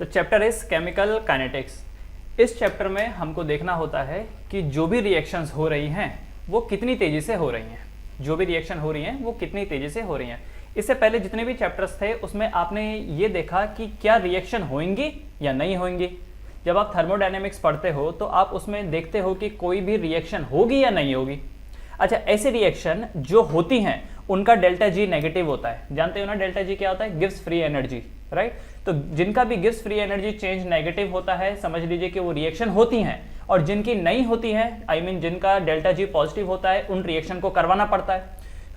तो chapter is chemical kinetics. इस chapter में हमको देखना होता है कि जो भी रिएक्शंस हो रही हैं वो कितनी तेजी से हो रही हैं, जो भी रिएक्शन हो रही हैं वो कितनी तेजी से हो रही हैं। इससे पहले जितने भी चैप्टर्स थे उसमें आपने ये देखा कि क्या रिएक्शन होंगी या नहीं होंगी। जब आप थर्मोडायनेमिक्स पढ़ते हो तो आप उसमें देखते हो कि कोई भी रिएक्शन होगी या नहीं होगी। अच्छा, ऐसी रिएक्शन जो होती हैं उनका डेल्टा जी नेगेटिव होता है। जानते हो ना डेल्टा जी क्या होता है? Gives free energy, right. तो जिनका भी gives free energy change negative होता है, समझ लीजिए कि वो रिएक्शन होती हैं। और जिनकी नहीं होती है, आई मीन जिनका डेल्टा जी पॉजिटिव होता है, उन रिएक्शन को करवाना पड़ता है,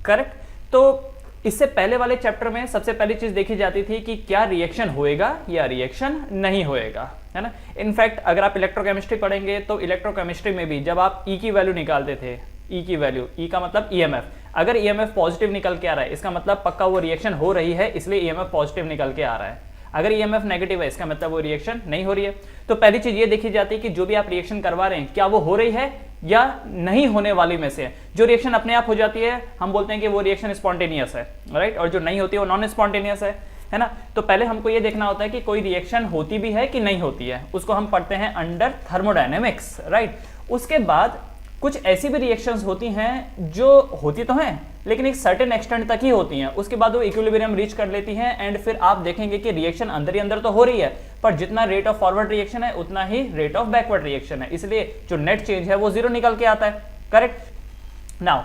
करेक्ट। तो इससे पहले वाले चैप्टर में सबसे पहली चीज देखी जाती थी कि क्या रिएक्शन होएगा या रिएक्शन नहीं होएगा, है ना। इनफैक्ट अगर आप इलेक्ट्रोकेमिस्ट्री पढ़ेंगे तो इलेक्ट्रोकेमिस्ट्री में भी जब आप ई की वैल्यू निकालते थे, ई की वैल्यू, ई का मतलब ईएमएफ, अगर ईएमएफ पॉजिटिव निकल के आ रहा है इसका मतलब पक्का वो रिएक्शन हो रही है, इसलिए ईएमएफ पॉजिटिव निकल के आ रहा है। अगर ईएमएफ नेगेटिव है इसका मतलब वो रिएक्शन नहीं हो रही है। तो पहली चीज ये देखी जाती है कि जो भी आप रिएक्शन करवा रहे हैं क्या वो हो रही है या नहीं होने वाली में से है। जो रिएक्शन अपने आप हो जाती है हम बोलते हैं कि वो रिएक्शन स्पॉन्टेनियस है, राइट, और जो नहीं होती है वो नॉन स्पॉन्टेनियस है ना। तो पहले हमको ये देखना होता है कि कोई रिएक्शन होती भी है कि नहीं होती है, उसको हम पढ़ते हैं अंडर थर्मोडायनेमिक्स, राइट। उसके बाद कुछ ऐसी भी रिएक्शंस होती हैं जो होती तो हैं लेकिन एक सर्टेन एक्सटेंट तक ही होती हैं, उसके बाद वो इक्विलिब्रियम रीच कर लेती हैं एंड फिर आप देखेंगे कि रिएक्शन अंदर ही अंदर तो हो रही है पर जितना रेट ऑफ फॉरवर्ड रिएक्शन है उतना ही रेट ऑफ बैकवर्ड रिएक्शन है, इसलिए जो नेट चेंज है वो जीरो निकल के आता है, करेक्ट। नाउ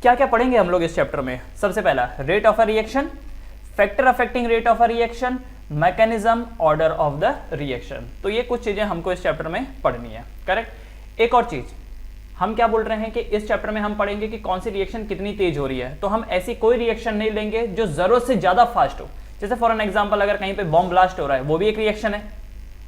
क्या क्या पढ़ेंगे हम लोग इस चैप्टर में? सबसे पहला rate of a reaction, factor affecting rate of a reaction, mechanism, order of the reaction. तो ये कुछ चीजें हमको इस चैप्टर में पढ़नी है, करेक्ट। एक और चीज हम क्या बोल रहे हैं कि इस चैप्टर में हम पढ़ेंगे कि कौन सी रिएक्शन कितनी तेज हो रही है। तो हम ऐसी कोई रिएक्शन नहीं लेंगे जो जरूरत से ज्यादा फास्ट हो। जैसे फॉर एन एग्जांपल अगर कहीं पे बॉम्ब ब्लास्ट हो रहा है वो भी एक रिएक्शन है,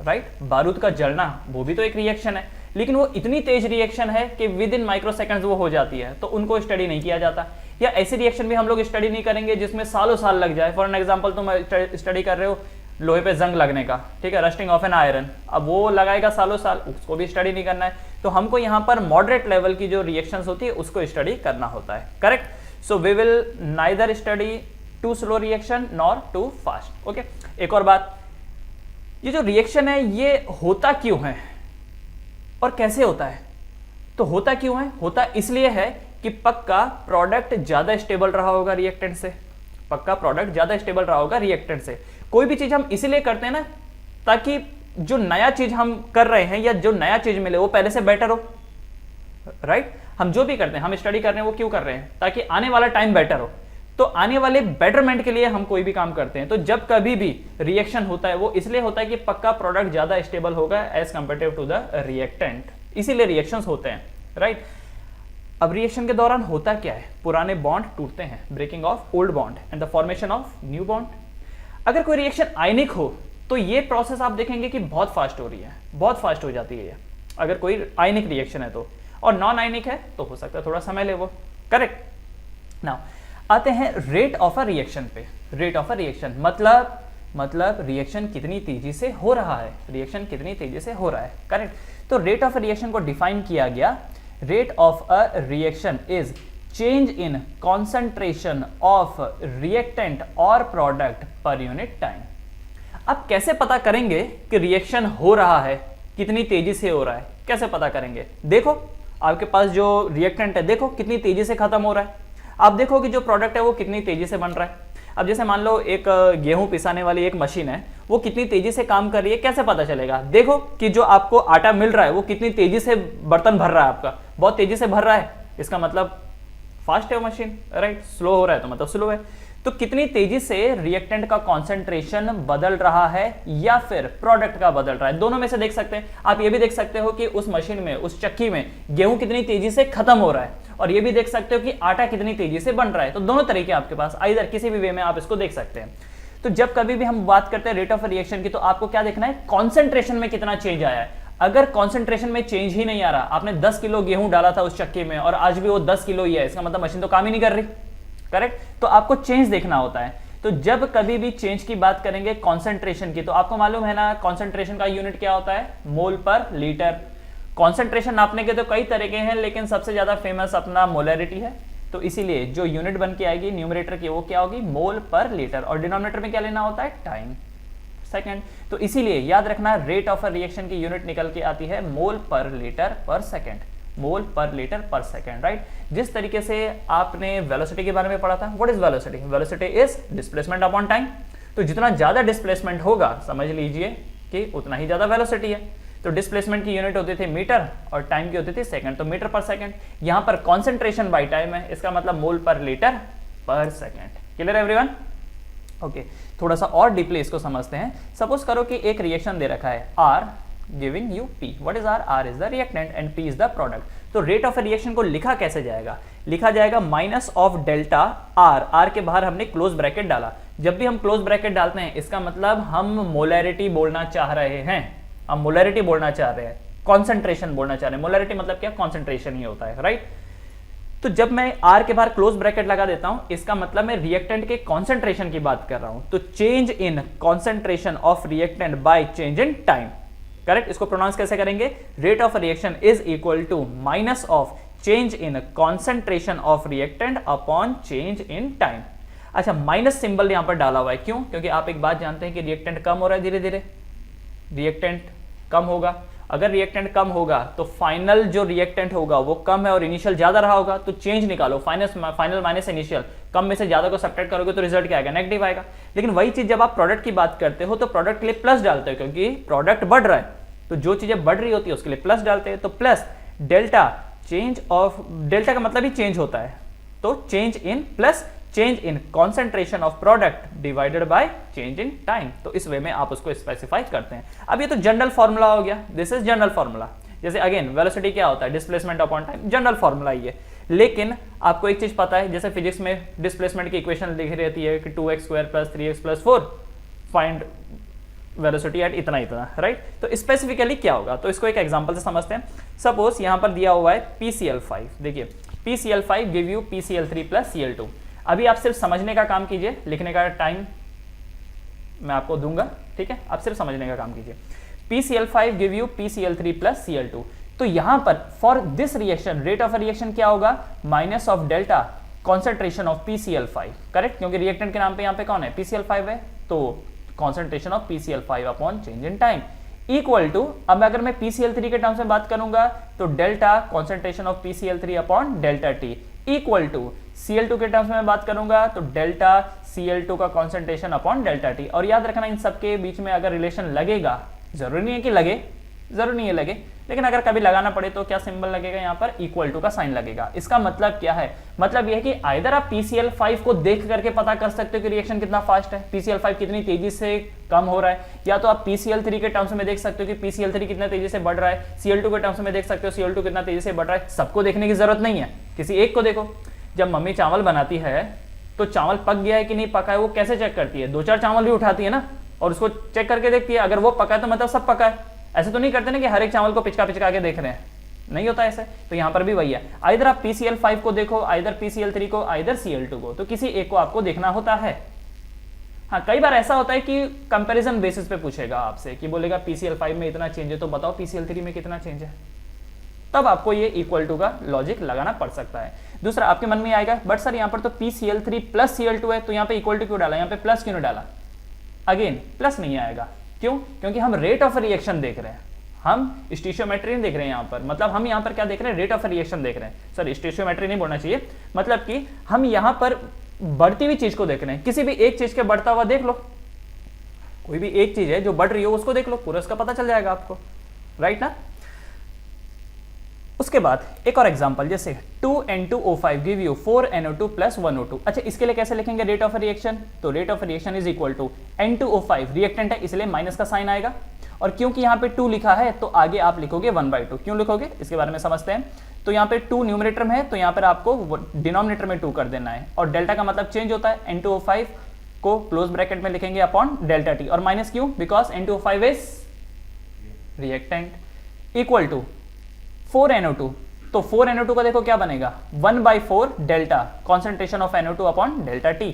राइट। बारूद का जलना वो भी तो एक रिएक्शन है, लेकिन वो इतनी तेज रिएक्शन है कि विद इन माइक्रो सेकंड्स वो हो जाती है, तो उनको स्टडी नहीं किया जाता। या ऐसी रिएक्शन भी हम लोग स्टडी नहीं करेंगे जिसमें सालों साल लग जाए। फॉर एन एग्जाम्पल तुम स्टडी कर रहे हो लोहे पे जंग लगने का, ठीक है, रस्टिंग ऑफ एन आयरन, अब वो लगाएगा सालों साल, उसको भी स्टडी नहीं करना है। तो हमको यहाँ पर मॉडरेट लेवल की जो रिएक्शंस होती है उसको स्टडी करना होता है, correct. So we will neither study too slow reaction nor too fast, okay. एक और बात, ये जो रिएक्शन है ये होता क्यों है और कैसे होता है? तो होता क्यों है? होता इसलिए है कि पक्का प्रोडक्ट ज्यादा स्टेबल रहा होगा रिएक्टेंट से, पक्का प्रोडक्ट ज्यादा स्टेबल रहा होगा रिएक्टेंट से। कोई भी चीज हम इसीलिए करते हैं ना ताकि जो नया चीज हम कर रहे हैं या जो नया चीज मिले वो पहले से बेटर हो, राइट। हम जो भी करते हैं, हम स्टडी कर रहे हैं वो क्यों कर रहे हैं? ताकि आने वाला टाइम बेटर हो। तो आने वाले बेटरमेंट के लिए हम कोई भी काम करते हैं। तो जब कभी भी रिएक्शन होता है वो इसलिए होता है कि पक्का प्रोडक्ट ज्यादा स्टेबल होगा as comparative to the reactant, इसीलिए रिएक्शंस होते हैं, राइट। अब रिएक्शन के दौरान होता क्या है? पुराने बॉन्ड टूटते हैं, breaking of old bond and the formation of new bond. अगर कोई रिएक्शन आयनिक हो तो ये प्रोसेस आप देखेंगे कि बहुत फास्ट हो रही है, बहुत फास्ट हो जाती है ये, अगर कोई आयनिक रिएक्शन है तो। और नॉन आयनिक है तो हो सकता है थोड़ा समय ले वो, करेक्ट। नाउ आते हैं रेट ऑफ अ रिएक्शन पे। रेट ऑफ अ रिएक्शन मतलब रिएक्शन कितनी तेजी से हो रहा है, रिएक्शन कितनी तेजी से हो रहा है, करेक्ट। तो रेट ऑफ अ रिएक्शन को डिफाइन किया गया, rate of a reaction is change in concentration of reactant और प्रोडक्ट पर यूनिट टाइम। अब कैसे पता करेंगे कि रिएक्शन हो रहा है, कितनी तेजी से हो रहा है, कैसे पता करेंगे? देखो आपके पास जो रिएक्टेंट है देखो कितनी तेजी से खत्म हो रहा है, आप देखो कि जो प्रोडक्ट है वो कितनी तेजी से बन रहा है। अब जैसे मान लो एक गेहूं पिसाने वाली एक मशीन है, वो कितनी तेजी से काम कर रही है, कैसे पता चलेगा? देखो कि जो आपको आटा मिल रहा है वो कितनी तेजी से बर्तन भर रहा है, आपका बहुत तेजी से भर रहा है, इसका मतलब फास्ट है वो मशीन, राइट। स्लो हो रहा है तो मतलब स्लो है। तो कितनी तेजी से रिएक्टेंट का कॉन्सेंट्रेशन बदल रहा है या फिर प्रोडक्ट का बदल रहा है, दोनों में से देख सकते हैं। आप ये भी देख सकते हो कि उस मशीन में, उस चक्की में गेहूं कितनी तेजी से खत्म हो रहा है, और ये भी देख सकते हो कि आटा कितनी तेजी से बन रहा है। तो दोनों तरीके आपके पास, आइदर किसी भी वे में आप इसको देख सकते हैं। तो जब कभी भी हम बात करते हैं रेट ऑफ रिएक्शन की तो आपको क्या देखना है? कॉन्सेंट्रेशन में कितना चेंज आया है। अगर कॉन्सेंट्रेशन में चेंज ही नहीं आ रहा, आपने 10 किलो गेहूं डाला था उस चक्की में और आज भी वो 10 किलो ही है, इसका मतलब मशीन तो काम ही नहीं कर रही, करेक्ट। तो आपको चेंज देखना होता है। तो जब कभी भी चेंज की बात करेंगे कॉन्सेंट्रेशन की, तो आपको मालूम है ना कॉन्सेंट्रेशन का यूनिट क्या होता है? मोल पर लीटर। कॉन्सेंट्रेशन नापने के तो कई तरीके हैं लेकिन सबसे ज्यादा फेमस अपना मोलैरिटी है। तो इसीलिए जो यूनिट बन के आएगी न्यूमरेटर की वो क्या होगी? मोल पर लीटर। और डिनोमिनेटर में क्या लेना होता है? टाइम। सेकेंड। तो इसीलिए याद रखना रेट ऑफ अ रिएक्शन की यूनिट निकल के आती है मोल पर लीटर पर सेकेंड, मोल per litre per second, right. जिस तरीके से आपने वेलोसिटी के बारे में पढ़ा था, what is velocity? Velocity is displacement upon time. तो जितना ज्यादा डिस्प्लेसमेंट होगा समझ लीजिए कि उतना ही ज्यादा वेलोसिटी है। तो डिस्प्लेसमेंट की यूनिट होती थी मीटर और टाइम की होती थी सेकंड, तो मीटर पर सेकंड। यहां पर कॉन्सेंट्रेशन बाय टाइम है, इसका मतलब मोल पर लीटर पर सेकंड। Clear everyone? ओके, थोड़ा सा और डीपली इसको समझते हैं। सपोज करो कि एक रिएक्शन दे रखा है R giving you P। What is R? R is the reactant and P is the product. तो रेट ऑफ रिएक्शन को लिखा कैसे जाएगा? लिखा जाएगा minus of delta R। R के बाहर हमने क्लोज ब्रैकेट डाला। जब भी हम क्लोज ब्रैकेट डालते हैं इसका मतलब हम मोलैरिटी बोलना चाह रहे हैं, हम मोलैरिटी बोलना चाह रहे हैं, कॉन्सेंट्रेशन बोलना चाह रहे हैं। मोलैरिटी मतलब क्या? कॉन्सेंट्रेशन ही होता है, राइट। तो जब मैं R के बाहर क्लोज ब्रैकेट लगा देता हूं इसका मतलब मैं रिएक्टेंट के कॉन्सेंट्रेशन की बात कर रहा हूं। तो change in concentration of reactant by change in time, correct. इसको प्रोनाउंस कैसे करेंगे? Rate of reaction is equal to minus of change in concentration of reactant upon change in time. अच्छा, माइनस सिंबल यहां पर डाला हुआ है, क्यों? क्योंकि आप एक बात जानते हैं कि रिएक्टेंट कम हो रहा है धीरे धीरे, रिएक्टेंट कम होगा। अगर रिएक्टेंट कम होगा तो फाइनल जो रिएक्टेंट होगा वो कम है और इनिशियल ज्यादा रहा होगा, तो चेंज निकालो, फाइनल माइनस इनिशियल, कम में से ज्यादा को सब्ट्रैक्ट करोगे तो रिजल्ट क्या आएगा? नेगेटिव आएगा। लेकिन वही चीज जब आप प्रोडक्ट की बात करते हो तो प्रोडक्ट के लिए प्लस डालते हो, क्योंकि प्रोडक्ट बढ़ रहा है, तो जो चीजें बढ़ रही होती है उसके लिए प्लस डालते हैं। तो plus delta, change of delta का मतलब ही चेंज होता है, तो change in plus change in concentration of product divided by change in time. तो इस वे में आप उसको स्पेसिफाई करते हैं। अब ये तो जनरल फॉर्मूला हो गया, दिस इज जनरल फॉर्मूला। जैसे अगेन वेलोसिटी क्या होता है? Displacement upon time, general formula ही है। लेकिन आपको एक चीज पता है, जैसे फिजिक्स में डिस्प्लेसमेंट की इक्वेशन लिखी रहती है कि 2x² + 3x + 4 find velocity at इतना इतना, राइट। तो स्पेसिफिकली क्या होगा? तो इसको एक एग्जांपल से समझते हैं। सपोज यहां पर दिया हुआ है PCl5। देखिए PCl5 give you PCl3 + Cl2। अभी आप सिर्फ समझने का काम कीजिए, लिखने का टाइम मैं आपको दूंगा, ठीक है। आप सिर्फ समझने का काम कीजिए। PCl5 give you PCl3 + Cl2। तो यहां पर for this reaction rate of reaction क्या होगा? Minus of delta concentration of PCl5, correct, क्योंकि रिएक्टेंट के नाम पे यहां पे कौन है? PCl5 है, तो concentration of PCl5 upon change in time equal to, अब अगर मैं PCl3 के टर्म्स में बात करूंगा तो delta concentration of PCl3 upon delta T equal to Cl2 के टर्म्स में बात करूंगा तो डेल्टा Cl2 का कॉन्सेंट्रेशन अपॉन डेल्टा T। और याद रखना इन सबके बीच में अगर रिलेशन लगेगा, जरूरी नहीं है कि लगे, जरूरी नहीं है लगे, लेकिन अगर कभी लगाना पड़े तो क्या सिंबल लगेगा? यहाँ पर इक्वल टू का साइन लगेगा। इसका मतलब क्या है? मतलब यह है कि आइदर आप PCl5 को देख करके पता कर सकते हो कि रिएक्शन कितना फास्ट है, PCl5 कितनी तेजी से कम हो रहा है, या तो आप PCl3 के टर्म्स में देख सकते हो कि PCl3 कितना तेजी से बढ़ रहा है, Cl2 के टर्म्स में देख सकते हो Cl2 कितना तेजी से बढ़ रहा है। सबको देखने की जरूरत नहीं है, किसी एक को देखो। जब मम्मी चावल बनाती है तो चावल पक गया है कि नहीं पका है वो कैसे चेक करती है? 2-4 चावल भी उठाती है ना और उसको चेक करके देखती है, अगर वो पका है तो मतलब सब पका है। ऐसे तो नहीं करते ना कि हर एक चावल को पिचका पिचका के देख रहे हैं, नहीं होता ऐसे। तो यहां पर भी वही है, आइदर आप PCl5 को देखो, आइदर PCl3 को, आइदर Cl2 को, तो किसी एक को आपको देखना होता है। हाँ, कई बार ऐसा होता है कि कंपैरिजन बेसिस पे पूछेगा आपसे कि बोलेगा PCl5 में इतना चेंज है तो बताओ PCl3 में कितना चेंज है, तब आपको ये इक्वल टू का लॉजिक लगाना पड़ सकता है। दूसरा आपके मन में आएगा बट सर यहाँ पर तो PCl3 + Cl2 है, तो यहाँ पे इक्वल टू क्यों डाला, यहाँ पे प्लस क्यों डाला? अगेन प्लस नहीं आएगा, क्यों? क्योंकि हम रेट ऑफ रिएक्शन देख रहे हैं, हम स्टीशियोमेट्री नहीं देख रहे हैं यहाँ पर। मतलब हम यहाँ पर क्या देख रहे हैं? रेट ऑफ रिएक्शन देख रहे हैं। सर स्टीशियोमेट्री नहीं बोलना चाहिए, मतलब कि हम यहाँ पर बढ़ती हुई चीज को देख रहे हैं। किसी भी एक चीज के बढ़ता हुआ देख लो, कोई भी एक चीज है जो बढ़ रही हो उसको देख लो, पूरा उसका पता चल जाएगा आपको, राइट ना। उसके बाद एक और एग्जांपल, जैसे 2N2O5 give you 4NO2 + 1O2। अच्छा, इसके लिए कैसे लिखेंगे रेट ऑफ रिएक्शन? तो rate of reaction is equal to N2O5 reactant है इसलिए माइनस का साइन आएगा, और क्योंकि यहाँ पे 2 लिखा है तो आगे आप लिखोगे 1/2। क्यों लिखोगे इसके बारे में समझते हैं। तो यहाँ पे 2 न्यूमरेटर में है तो यहाँ पर आपको डिनोमिनेटर में 2 कर देना है, और डेल्टा का मतलब चेंज होता है। N2O5 को क्लोज ब्रैकेट में लिखेंगे अपॉन डेल्टा T, और माइनस क्यों? Because N2O5 is reactant equal to 4NO2। तो 4NO2 का देखो क्या बनेगा? 1/4 delta concentration of NO2 upon delta T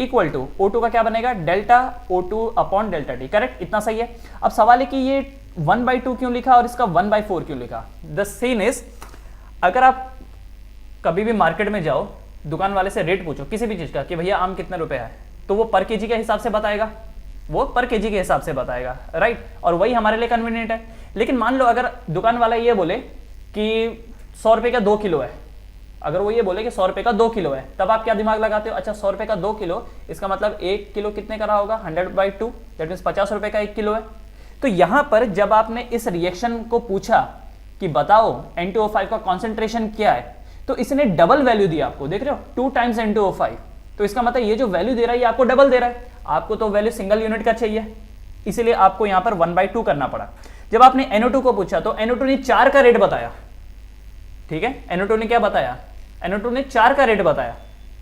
equal to O2 का क्या बनेगा? Delta O2 upon delta T, correct. इतना सही है। अब सवाल है कि ये 1/2 क्यों लिखा और इसका 1/4 क्यों लिखा? द सीन इज, अगर आप कभी भी मार्केट में जाओ, दुकान वाले से रेट पूछो किसी भी चीज का कि भैया आम कितने रुपए है, तो वो पर केजी के हिसाब से बताएगा, वो पर केजी के हिसाब से बताएगा, राइट। और वही हमारे लिए कन्वीनियंट है। लेकिन मान लो अगर दुकान वाला ये बोले कि 100 रुपए का 2 किलो है, अगर वो ये बोले कि 100 रुपए का 2 किलो है, तब आप क्या दिमाग लगाते हो, अच्छा 100 रुपए का 2 किलो, इसका मतलब 1 किलो कितने का रहा होगा, 100/2, दैट मीन्स 50 रुपए का 1 किलो है। तो यहां पर जब आपने इस रिएक्शन को पूछा कि बताओ N2O5 का कॉन्सेंट्रेशन क्या है, तो इसने डबल वैल्यू दिया आपको, देख रहे हो 2 टाइम्स N2O5। तो इसका मतलब ये जो वैल्यू दे रहा है ये आपको डबल दे रहा है। आपको तो वैल्यू सिंगल यूनिट का चाहिए, इसीलिए आपको यहां पर 1/2 करना पड़ा। जब आपने NO2 को पूछा तो NO2 ने 4 का रेट बताया, ठीक है। NO2 ने क्या बताया, NO2 ने 4 का रेट बताया।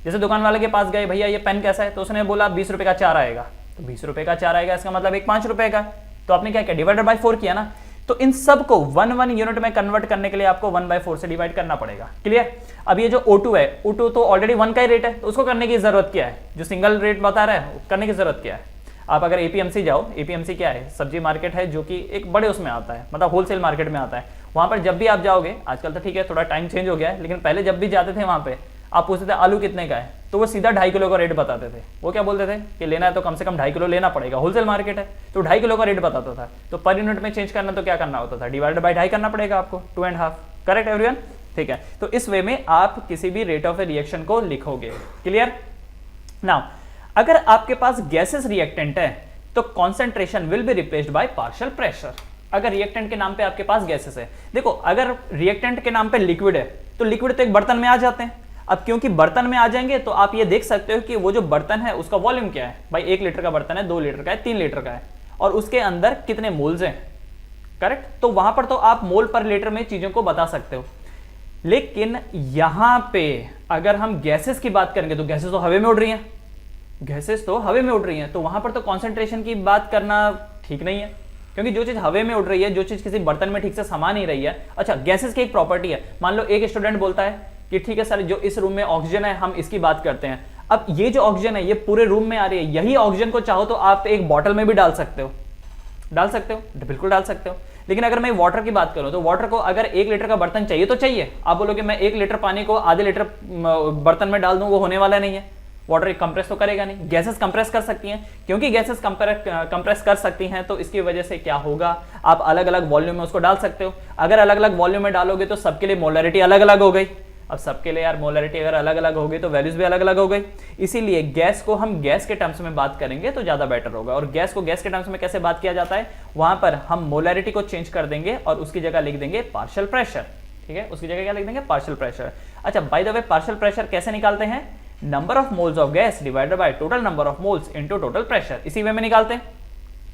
जैसे दुकान वाले के पास गए, भैया ये पेन कैसा है, तो उसने बोला 20 रुपए का 4 आएगा, तो 20 रुपए का 4 आएगा, इसका मतलब एक 5 रुपए का। तो आपने क्या किया, डिवाइडेड बाय 4 किया ना। तो इन सब को 1 यूनिट में कन्वर्ट करने के लिए आपको 1/4 से डिवाइड करना पड़ेगा, क्लियर। अब ये जो O2 है, O2 तो ऑलरेडी 1 का ही रेट है, तो उसको करने की जरूरत क्या है, जो सिंगल रेट बता रहा है करने की जरूरत क्या है। आप अगर APMC जाओ, APMC क्या है, सब्जी मार्केट है, जो कि एक बड़े उसमें आता है, मतलब होलसेल मार्केट में आता है। वहां पर जब भी आप जाओगे, आजकल तो ठीक है थोड़ा टाइम चेंज हो गया है, लेकिन पहले जब भी जाते थे वहां पे आप पूछते थे आलू कितने का है, तो वो सीधा 2.5 किलो का रेट बताते थे। वो क्या बोलते थे कि लेना है तो कम से कम 2.5 किलो लेना पड़ेगा, होलसेल मार्केट है, तो 2.5 किलो का रेट बताता था। तो पर यूनिट में चेंज करना तो क्या करना होता था, डिवाइडेड बाय 2.5 करना पड़ेगा आपको, 2.5। करेक्ट एवरीवन, ठीक है। तो इस वे में आप किसी भी रेट ऑफ ए रिएक्शन को लिखोगे, क्लियर। नाउ अगर आपके पास गैसेस रिएक्टेंट है तो concentration will be replaced by partial pressure. अगर रिएक्टेंट के नाम पे आपके पास गैसेस है, देखो अगर रिएक्टेंट के नाम पे लिक्विड है तो लिक्विड तो एक बर्तन में आ जाते हैं। अब क्योंकि बर्तन में आ जाएंगे तो आप ये देख सकते हो कि वो जो बर्तन है उसका वॉल्यूम क्या है, भाई 1 लीटर का बर्तन है, 2 लीटर का है, 3 लीटर का है, और उसके अंदर कितने मोल्स हैं, करेक्ट। तो वहां पर तो आप मोल पर लीटर में चीजों को बता सकते हो। लेकिन यहां पे अगर हम गैसेस की बात करेंगे तो गैसेस तो हवा में उड़ रही हैं, गैसेस तो हवा में उड़ रही हैं, तो वहां पर तो कॉन्सेंट्रेशन की बात करना ठीक नहीं है, क्योंकि जो चीज हवा में उड़ रही है, जो चीज किसी बर्तन में ठीक से समा नहीं रही है। अच्छा, गैसेस की एक प्रॉपर्टी है, मान लो एक स्टूडेंट बोलता है कि ठीक है सर, जो इस रूम में ऑक्सीजन है हम इसकी बात करते हैं। अब ये जो ऑक्सीजन है ये पूरे रूम में आ रही है, यही ऑक्सीजन को चाहो तो आप एक बॉटल में भी डाल सकते हो, डाल सकते हो, बिल्कुल डाल सकते हो। लेकिन अगर मैं वाटर की बात करूं तो वाटर को अगर 1 लीटर का बर्तन चाहिए तो चाहिए, आप बोलोगे मैं 1 लीटर पानी को आधे लीटर बर्तन में डाल दूं, वो होने वाला नहीं है। वाटर कंप्रेस तो करेगा नहीं। गैसेस कंप्रेस कर सकती हैं, क्योंकि गैसेस कंप्रेस कर सकती हैं तो इसकी वजह से क्या होगा, आप अलग अलग वॉल्यूम में उसको डाल सकते हो। अगर अलग अलग वॉल्यूम में डालोगे तो सबके लिए मोलरिटी अलग अलग हो गई। अब सबके लिए यार मोलरिटी अगर अलग अलग होगी तो वैल्यूज भी अलग अलग हो गई। इसीलिए गैस को हम गैस के टर्म्स में बात करेंगे तो ज्यादा बेटर होगा। और गैस को गैस के टर्म्स में कैसे बात किया जाता है, वहां पर हम मोलरिटी को चेंज कर देंगे और उसकी जगह लिख देंगे पार्शियल प्रेशर, ठीक है। उसकी जगह क्या लिख देंगे, पार्शियल प्रेशर। अच्छा, by the way partial pressure कैसे निकालते हैं, number of moles of gas divided by total number of moles into total pressure. इसी वे में निकालते हैं,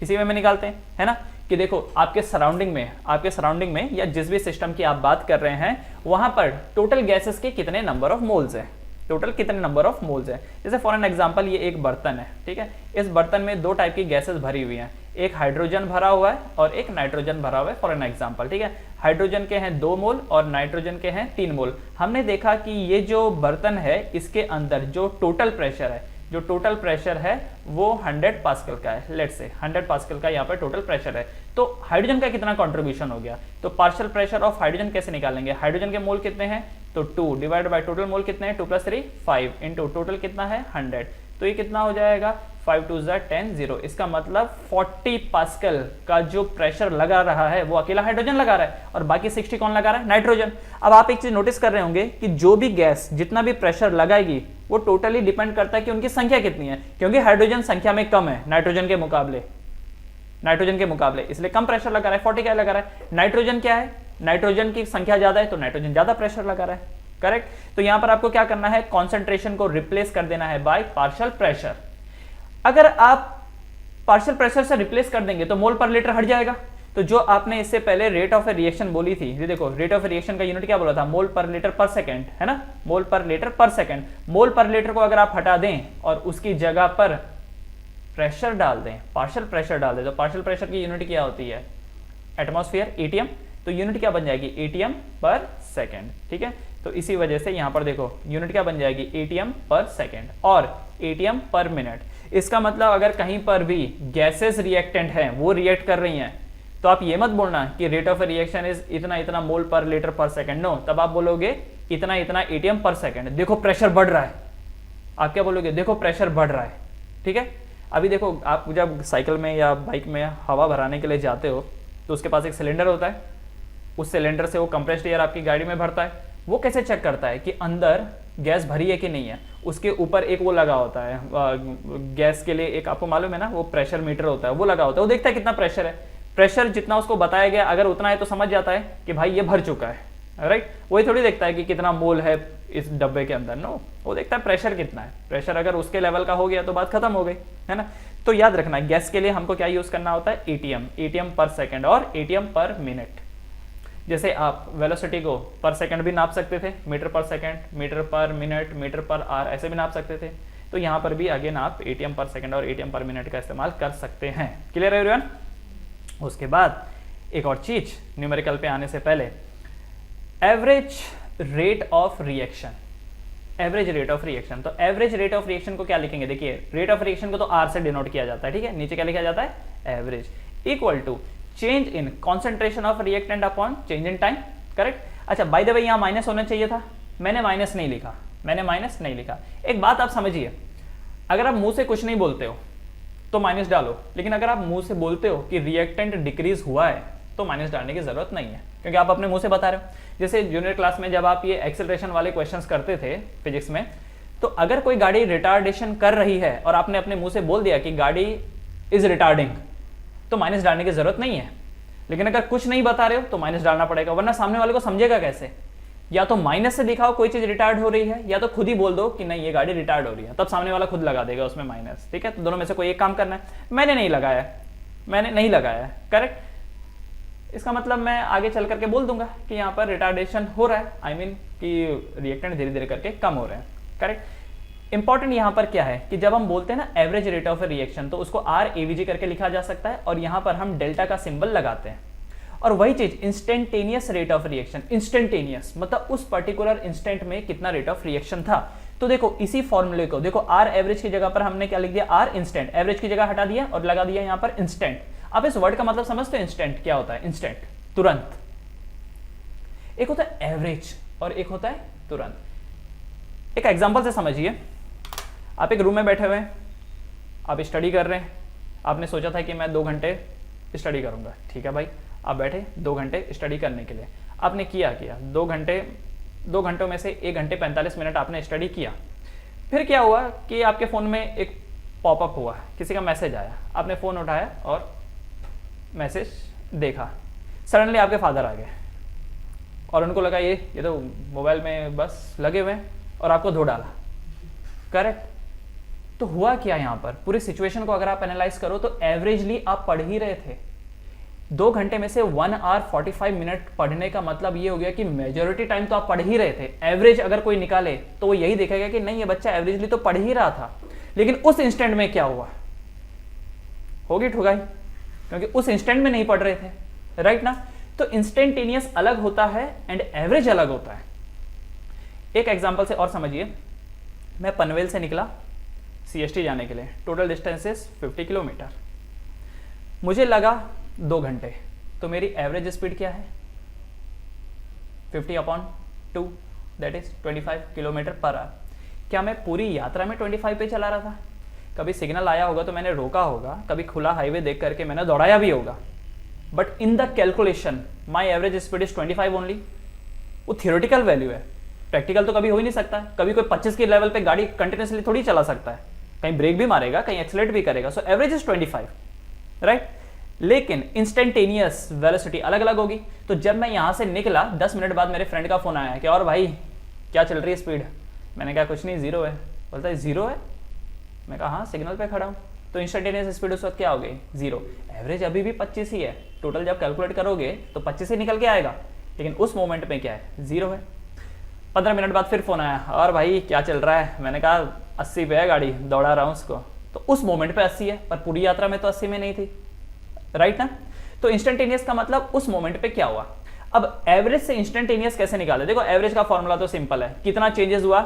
इसी वे में निकालते हैं, है ना। कि देखो आपके सराउंडिंग में या जिस भी सिस्टम की आप बात कर रहे हैं वहां पर टोटल गैसेस के कितने नंबर ऑफ मोल्स है, टोटल कितने नंबर ऑफ मोल्स है। जैसे फॉर एन एग्जांपल ये एक बर्तन है, ठीक है। इस बर्तन में 2 टाइप की गैसेस भरी हुई हैं, एक हाइड्रोजन भरा हुआ है और एक नाइट्रोजन भरा हुआ है, फॉर एन एग्जांपल, ठीक है। हाइड्रोजन के हैं 2 मोल और नाइट्रोजन के हैं 3 मोल। हमने देखा कि ये जो बर्तन है इसके अंदर जो टोटल प्रेशर है, जो टोटल प्रेशर है वो 100 पास्कल का है, लेट्स से 100 पास्कल का यहाँ पर टोटल प्रेशर है। तो हाइड्रोजन का कितना कंट्रीब्यूशन हो गया, तो पार्शियल प्रेशर ऑफ हाइड्रोजन कैसे निकालेंगे, हाइड्रोजन के मोल कितने हैं, तो 2 डिवाइड बाय टोटल मोल कितने हैं, 2 + 3 5 इंटू टोटल कितना है 100, तो ये कितना हो जाएगा 5 2 10 0। इसका मतलब 40 पास्कल का जो प्रेशर लगा रहा है वो अकेला हाइड्रोजन लगा रहा है और बाकी 60 कौन लगा रहा है, नाइट्रोजन। अब आप एक चीज नोटिस कर रहे होंगे कि जो भी गैस जितना भी प्रेशर लगाएगी वो टोटली डिपेंड करता है कि उनकी संख्या कितनी है, क्योंकि हाइड्रोजन संख्या में कम है नाइट्रोजन के मुकाबले, इसलिए कम प्रेशर लगा रहा है, 40 क्या लगा रहा है। नाइट्रोजन क्या है, नाइट्रोजन की संख्या ज्यादा है तो नाइट्रोजन ज्यादा प्रेशर लगा रहा है, करेक्ट। तो यहां पर आपको क्या करना है, कॉन्सेंट्रेशन को रिप्लेस कर देना है बाय पार्शियल प्रेशर। अगर आप पार्शियल प्रेशर से रिप्लेस कर देंगे तो मोल पर लीटर हट जाएगा। तो जो आपने इससे पहले रेट ऑफ ए रिएक्शन बोली थी, ये देखो रेट ऑफ ए रिएक्शन का यूनिट क्या बोला था, मोल पर लीटर पर सेकंड, है ना, मोल पर लीटर पर सेकंड। मोल पर लीटर को अगर आप हटा दें और उसकी जगह पर प्रेशर डाल दें, पार्शियल प्रेशर डाल दें, तो पार्शियल प्रेशर की यूनिट क्या होती है, एटमॉस्फेयर, एटीएम। तो यूनिट क्या बन जाएगी, एटीएम पर सेकंड, ठीक है। तो इसी वजह से यहां पर देखो यूनिट क्या बन जाएगी, एटीएम पर सेकंड और एटीएम पर मिनट। इसका मतलब अगर कहीं पर भी गैसेस रिएक्टेंट हैं, वो रिएक्ट कर रही हैं, तो आप ये मत बोलना कि रेट ऑफ रिएक्शन इज इतना इतना मोल पर लीटर पर सेकंड, नो, तब आप बोलोगे इतना इतना एटीएम पर सेकंड। देखो प्रेशर बढ़ रहा है, आप क्या बोलोगे, देखो प्रेशर बढ़ रहा है, ठीक है। अभी देखो, आप जब साइकिल में या बाइक में हवा भराने के लिए जाते हो तो उसके पास एक सिलेंडर होता है, उस सिलेंडर से वो कंप्रेस्ड एयर आपकी गाड़ी में भरता है। वो कैसे चेक करता है कि अंदर गैस भरी है कि नहीं है? उसके ऊपर एक वो लगा होता है गैस के लिए, एक आपको मालूम है ना, वो प्रेशर मीटर होता है, वो लगा होता है। वो देखता है कितना प्रेशर है, प्रेशर जितना उसको बताया गया अगर उतना है तो समझ जाता है कि भाई ये भर चुका है, राइट। वही थोड़ी देखता है कि कितना मोल है इस डब्बे के अंदर, नो, वो देखता है प्रेशर कितना है। प्रेशर अगर उसके लेवल का हो गया तो बात खत्म हो गई, है ना। तो याद रखना, गैस के लिए हमको क्या यूज करना होता है? एटीएम, एटीएम पर सेकंड और एटीएम पर मिनट। जैसे आप वेलोसिटी को पर सेकंड भी नाप सकते थे, metre per second, metre per minute, metre per hour, ऐसे भी नाप सकते थे। तो यहाँ पर भी अगेन आप एटीएम पर सेकंड और एटीएम पर मिनट का इस्तेमाल कर सकते हैं। क्लियर है एवरीवन? उसके बाद एक और चीज न्यूमेरिकल पे आने से पहले, average rate of reaction. Average rate of reaction, तो एवरेज रेट ऑफ रिएक्शन को क्या लिखेंगे? देखिए, रेट ऑफ रिएक्शन को तो आर से डिनोट किया जाता है, ठीक है। नीचे क्या लिखा जाता है? Average equal to change in concentration of reactant upon change in time, correct. अच्छा, बाय द वे यहाँ माइनस होना चाहिए था, मैंने माइनस नहीं लिखा, मैंने माइनस नहीं लिखा। एक बात आप समझिए, अगर आप मुंह से कुछ नहीं बोलते हो तो माइनस डालो, लेकिन अगर आप मुंह से बोलते हो कि रिएक्टेंट डिक्रीज हुआ है तो माइनस डालने की जरूरत नहीं है, क्योंकि आप अपने मुंह से बता रहे हो। जैसे जूनियर क्लास में जब आप ये एक्सेलरेशन वाले क्वेश्चंस करते थे फिजिक्स में, तो अगर कोई गाड़ी रिटार्डेशन कर रही है और आपने अपने मुंह से बोल दिया कि गाड़ी इज रिटार्डिंग, तो माइनस डालने की जरूरत नहीं है। लेकिन अगर कुछ नहीं बता रहे हो तो माइनस डालना पड़ेगा, वरना सामने वाले को समझेगा कैसे? या तो माइनस से दिखाओ कोई चीज रिटार्ड हो रही है, या तो खुद ही बोल दो कि नहीं ये गाड़ी रिटार्ड हो रही है, तब सामने वाला खुद लगा देगा उसमें माइनस, ठीक है। तो दोनों में से कोई एक काम करना है। मैंने नहीं लगाया, मैंने नहीं लगाया, करेक्ट। इसका मतलब मैं आगे चल करके बोल दूंगा कि यहाँ पर रिटार्डेशन हो रहा है, आई मीन कि रिएक्टेंट धीरे धीरे करके कम हो रहे हैं, करेक्ट। इंपॉर्टेंट यहाँ पर क्या है कि जब हम बोलते हैं ना एवरेज रेट ऑफ रिएक्शन, तो उसको आर एवीजी करके लिखा जा सकता है, और यहाँ पर हम डेल्टा का सिंबल लगाते हैं। और वही चीज instantaneous rate of reaction, instantaneous मतलब उस पर्टिकुलर इंस्टेंट में कितना रेट ऑफ रिएक्शन था। तो देखो इसी फॉर्मूले को देखो, आर एवरेज की जगह पर हमने क्या लिख दिया? आर इंस्टेंट, एवरेज की जगह हटा दिया और लगा दिया यहाँ पर इंस्टेंट। आप इस वर्ड का मतलब समझते हो? इंस्टेंट क्या होता है? इंस्टेंट, तुरंत। एक होता है एवरेज और एक होता है तुरंत। एक एग्जांपल से समझिए, आप एक रूम में बैठे हुए हैं, आप स्टडी कर रहे हैं, आपने सोचा था कि मैं 2 घंटे स्टडी करूंगा, ठीक है भाई। आप बैठे 2 घंटे स्टडी करने के लिए, आपने किया 2 घंटों में से 1 घंटे 45 मिनट आपने स्टडी किया। फिर क्या हुआ कि आपके फ़ोन में एक पॉपअप हुआ, किसी का मैसेज आया, आपने फ़ोन उठाया और मैसेज देखा। सडनली आपके फादर आ गए और उनको लगा ये तो मोबाइल में बस लगे हुए हैं, और आपको धो डाला, करेक्ट। तो हुआ क्या यहाँ पर? पूरी सिचुएशन को अगर आप एनालाइज करो तो एवरेजली आप पढ़ ही रहे थे। 2 घंटे में से 1 आवर 45 मिनट पढ़ने का मतलब ये हो गया कि मेजॉरिटी टाइम तो आप पढ़ ही रहे थे। एवरेज अगर कोई निकाले तो वो यही देखेगा कि नहीं ये बच्चा एवरेजली तो पढ़ ही रहा था, लेकिन उस इंस्टेंट में क्या हुआ? होगी ठुगाई, क्योंकि उस इंस्टेंट में नहीं पढ़ रहे थे, राइट ना। तो इंस्टेंटेनियस अलग होता है एंड एवरेज अलग होता है। एक एग्जांपल से और समझिए, मैं पनवेल से निकला CST जाने के लिए, टोटल डिस्टेंस इज 50 किलोमीटर, मुझे लगा 2 घंटे, तो मेरी एवरेज स्पीड क्या है? 50/2 that is 25 kilometre per hour. क्या मैं पूरी यात्रा में 25 पे चला रहा था? कभी सिग्नल आया होगा तो मैंने रोका होगा, कभी खुला हाईवे देख करके मैंने दौड़ाया भी होगा, but in the calculation my average speed is 25 only. वो थियोरेटिकल वैल्यू है, प्रैक्टिकल तो कभी हो ही नहीं सकता। कभी कोई 25 के लेवल पे गाड़ी कंटिन्यूसली थोड़ी चला सकता है, कहीं ब्रेक भी मारेगा, कहीं एक्सीलरेट भी करेगा। So average is 25, right. लेकिन इंस्टेंटेनियस वेलोसिटी अलग अलग होगी। तो जब मैं यहां से निकला 10 मिनट बाद मेरे फ्रेंड का फोन आया कि और भाई क्या चल रही है स्पीड? मैंने कहा कुछ नहीं, 0 है। बोलता है 0 है? मैं कहा हाँ, सिग्नल पे खड़ा हूँ। तो इंस्टेंटेनियस स्पीड उस वक्त क्या हो गई? 0। एवरेज अभी भी 25 ही है, टोटल जब कैलकुलेट करोगे तो 25 ही निकल के आएगा, लेकिन उस मोमेंट में क्या है? 0 है। 15 मिनट बाद फिर फोन आया, और भाई क्या चल रहा है? मैंने कहा 80 पे है गाड़ी, दौड़ा रहा हूँ उसको। तो उस मोमेंट पे 80 है, पर पूरी यात्रा में तो 80 में नहीं थी, राइट ना। तो इंस्टेंटेनियस का मतलब उस मोमेंट पे क्या हुआ। अब एवरेज से इंस्टेंटेनियस कैसे निकाले? देखो एवरेज का फॉर्मूला तो सिंपल है, कितना चेंजेस हुआ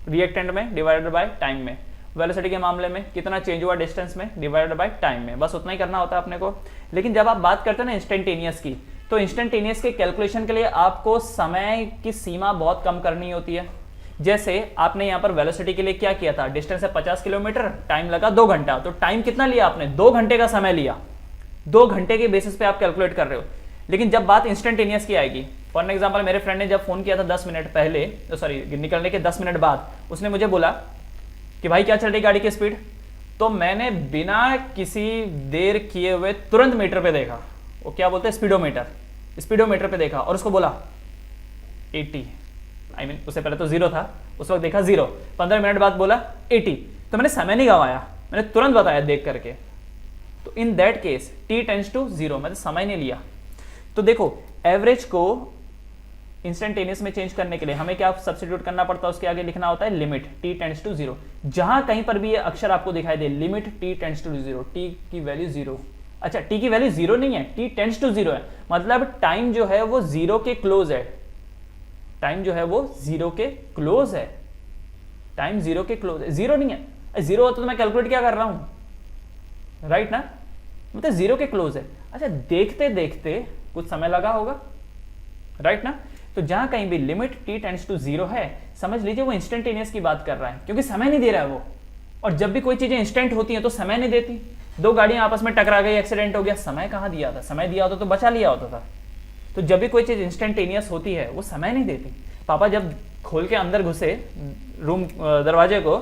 रिएक्टेंट में डिवाइडेड बाय टाइम में। वेलोसिटी के मामले में कितना चेंज हुआ डिस्टेंस में डिवाइडेड बाय टाइम में, बस उतना ही करना होता है अपने को। लेकिन जब आप बात करते हैं ना इंस्टेंटेनियस की, तो इंस्टेंटेनियस के कैलकुलेशन के लिए आपको समय की सीमा बहुत कम करनी होती है, जैसे आपने यहाँ पर वेलोसिटी के लिए क्या किया था, डिस्टेंस है 50 किलोमीटर, टाइम लगा 2 घंटा, तो टाइम कितना लिया आपने, 2 घंटे का समय लिया, 2 घंटे के बेसिस पे आप कैलकुलेट कर रहे हो। लेकिन जब बात इंस्टेंटेनियस की आएगी, फॉर एग्जाम्पल मेरे फ्रेंड ने जब फोन किया था 10 मिनट पहले, सॉरी निकलने के 10 मिनट बाद, उसने मुझे बोला कि भाई क्या चल रही गाड़ी की स्पीड, तो मैंने बिना किसी देर किए हुए तुरंत मीटर पे देखा, वो क्या बोलते हैं स्पीडोमीटर, स्पीडोमीटर पे देखा और उसको बोला 80, आई मीन उससे पहले तो 0 था, उस वक्त देखा 0, 15 मिनट बाद बोला 80, तो मैंने समय नहीं गंवाया, मैंने तुरंत बताया देख करके। तो in that case t tends to 0, मैंने समय नहीं लिया। तो देखो एवरेज को इंस्टेंटेनियस में चेंज करने के लिए हमें क्या सब्स्टिट्यूट करना पड़ता है, उसके आगे लिखना होता है लिमिट t टेंड्स टू 0। जहां कहीं पर भी ये अक्षर आपको दिखाई दे limit t tends to 0, t की वैल्यू 0, अच्छा t की वैल्यू 0 नहीं है, t टेंड्स टू 0 है, मतलब टाइम जो है वो 0 के क्लोज है, टाइम जो है वो 0 के क्लोज है, टाइम 0 के क्लोज है, 0 नहीं है, 0 होता तो मैं कैलकुलेट क्या कर रहा हूं, राइट ना, मतलब 0 के क्लोज है। अच्छा देखते देखते कुछ समय लगा होगा, राइट ना। तो जहां कहीं भी लिमिट t टेंड्स टू 0 है, समझ लीजिए वो इंस्टेंटेनियस की बात कर रहा है, क्योंकि समय नहीं दे रहा है वो। और जब भी कोई चीजें इंस्टेंट होती हैं तो समय नहीं देती, 2 गाड़ियां आपस में टकरा गई, एक्सीडेंट हो गया, समय कहां दिया था, समय दिया होता तो बचा लिया होता था। तो जब भी कोई चीज इंस्टेंटेनियस होती है वो समय नहीं देती। पापा जब खोल के अंदर घुसे रूम दरवाजे को,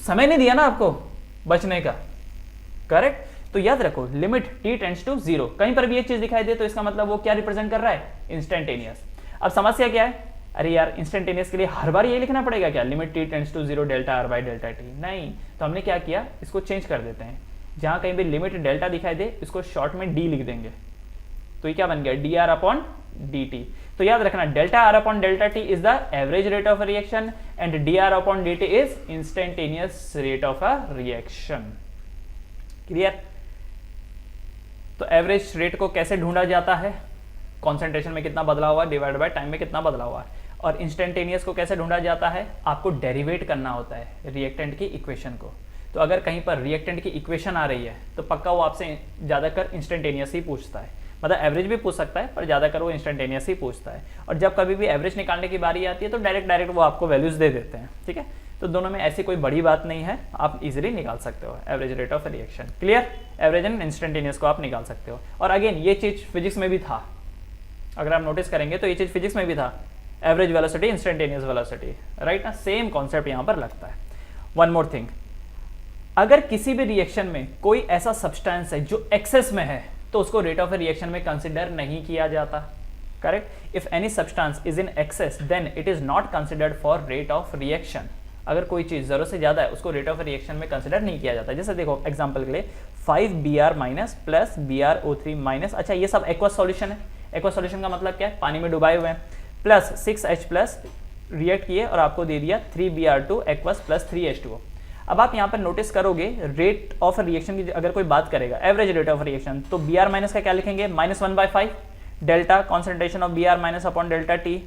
समय नहीं दिया ना आपको बचने का, करेक्ट। तो याद रखो लिमिट t टेंड्स टू 0, कहीं पर भी ये चीज दिखाई दे तो इसका मतलब वो क्या रिप्रेजेंट कर रहा है, इंस्टेंटेनियस। अब समस्या क्या है, अरे यार इंस्टेंटेनियस के लिए हर बार ये लिखना पड़ेगा क्या, limit t tends to 0 delta r by delta t, नहीं। तो हमने क्या किया, इसको चेंज कर देते हैं, जहां कहीं भी लिमिट डेल्टा दिखाई दे इसको शॉर्ट में d लिख देंगे, तो ये क्या बन गया dr अपॉन dt। तो याद रखना delta r upon delta t is the average rate of reaction and dr upon dt is instantaneous rate of a reaction. Clear. तो एवरेज रेट को कैसे ढूंढा जाता है, कॉन्सेंट्रेशन में कितना बदलाव हुआ डिवाइड बाय टाइम में कितना बदलाव हुआ है। और इंस्टेंटेनियस को कैसे ढूंढा जाता है, आपको डेरिवेट करना होता है रिएक्टेंट की इक्वेशन को। तो अगर कहीं पर रिएक्टेंट की इक्वेशन आ रही है तो पक्का वो आपसे ज़्यादातर इंस्टेंटेनियस ही पूछता है, मतलब एवरेज भी पूछ सकता है पर ज़्यादातर वो इंस्टेंटेनियस ही पूछता है। और जब कभी भी एवरेज निकालने की बारी आती है तो डायरेक्ट वो आपको वैल्यूज़ दे देते हैं, ठीक है। तो दोनों में ऐसी कोई बड़ी बात नहीं है, आप इजीली निकाल सकते हो average rate of reaction. Clear, average and instantaneous को आप निकाल सकते हो। और अगेन ये चीज़ फिजिक्स में भी था, अगर आप नोटिस करेंगे तो ये चीज़ फिजिक्स में भी था, average velocity instantaneous velocity, right ना, सेम कॉन्सेप्ट यहाँ पर लगता है। वन मोर थिंग, अगर किसी भी रिएक्शन में कोई ऐसा सब्सटेंस है जो एक्सेस में है तो उसको रेट ऑफ रिएक्शन में कंसिडर नहीं किया जाता, correct. If any substance is in excess then it is not considered for rate of reaction. अगर कोई चीज जरूरत से ज्यादा है उसको रेट ऑफ रिएक्शन में कंसिडर नहीं किया जाता। जैसे देखो एग्जांपल के लिए 5Br minus plus BrO3 minus, अच्छा ये सब एक्वस सॉल्यूशन है। एक्वस सॉल्यूशन का मतलब क्या है, पानी में डुबाए हुए हैं, प्लस 6H प्लस रिएक्ट किए और आपको दे दिया 3Br2 एक्वस प्लस 3H2O। अब आप यहाँ पर नोटिस करोगे रेट ऑफ रिएक्शन की अगर कोई बात करेगा, एवरेज रेट ऑफ रिएक्शन, तो Br माइनस का क्या लिखेंगे, -1/5 delta concentration of Br minus upon delta T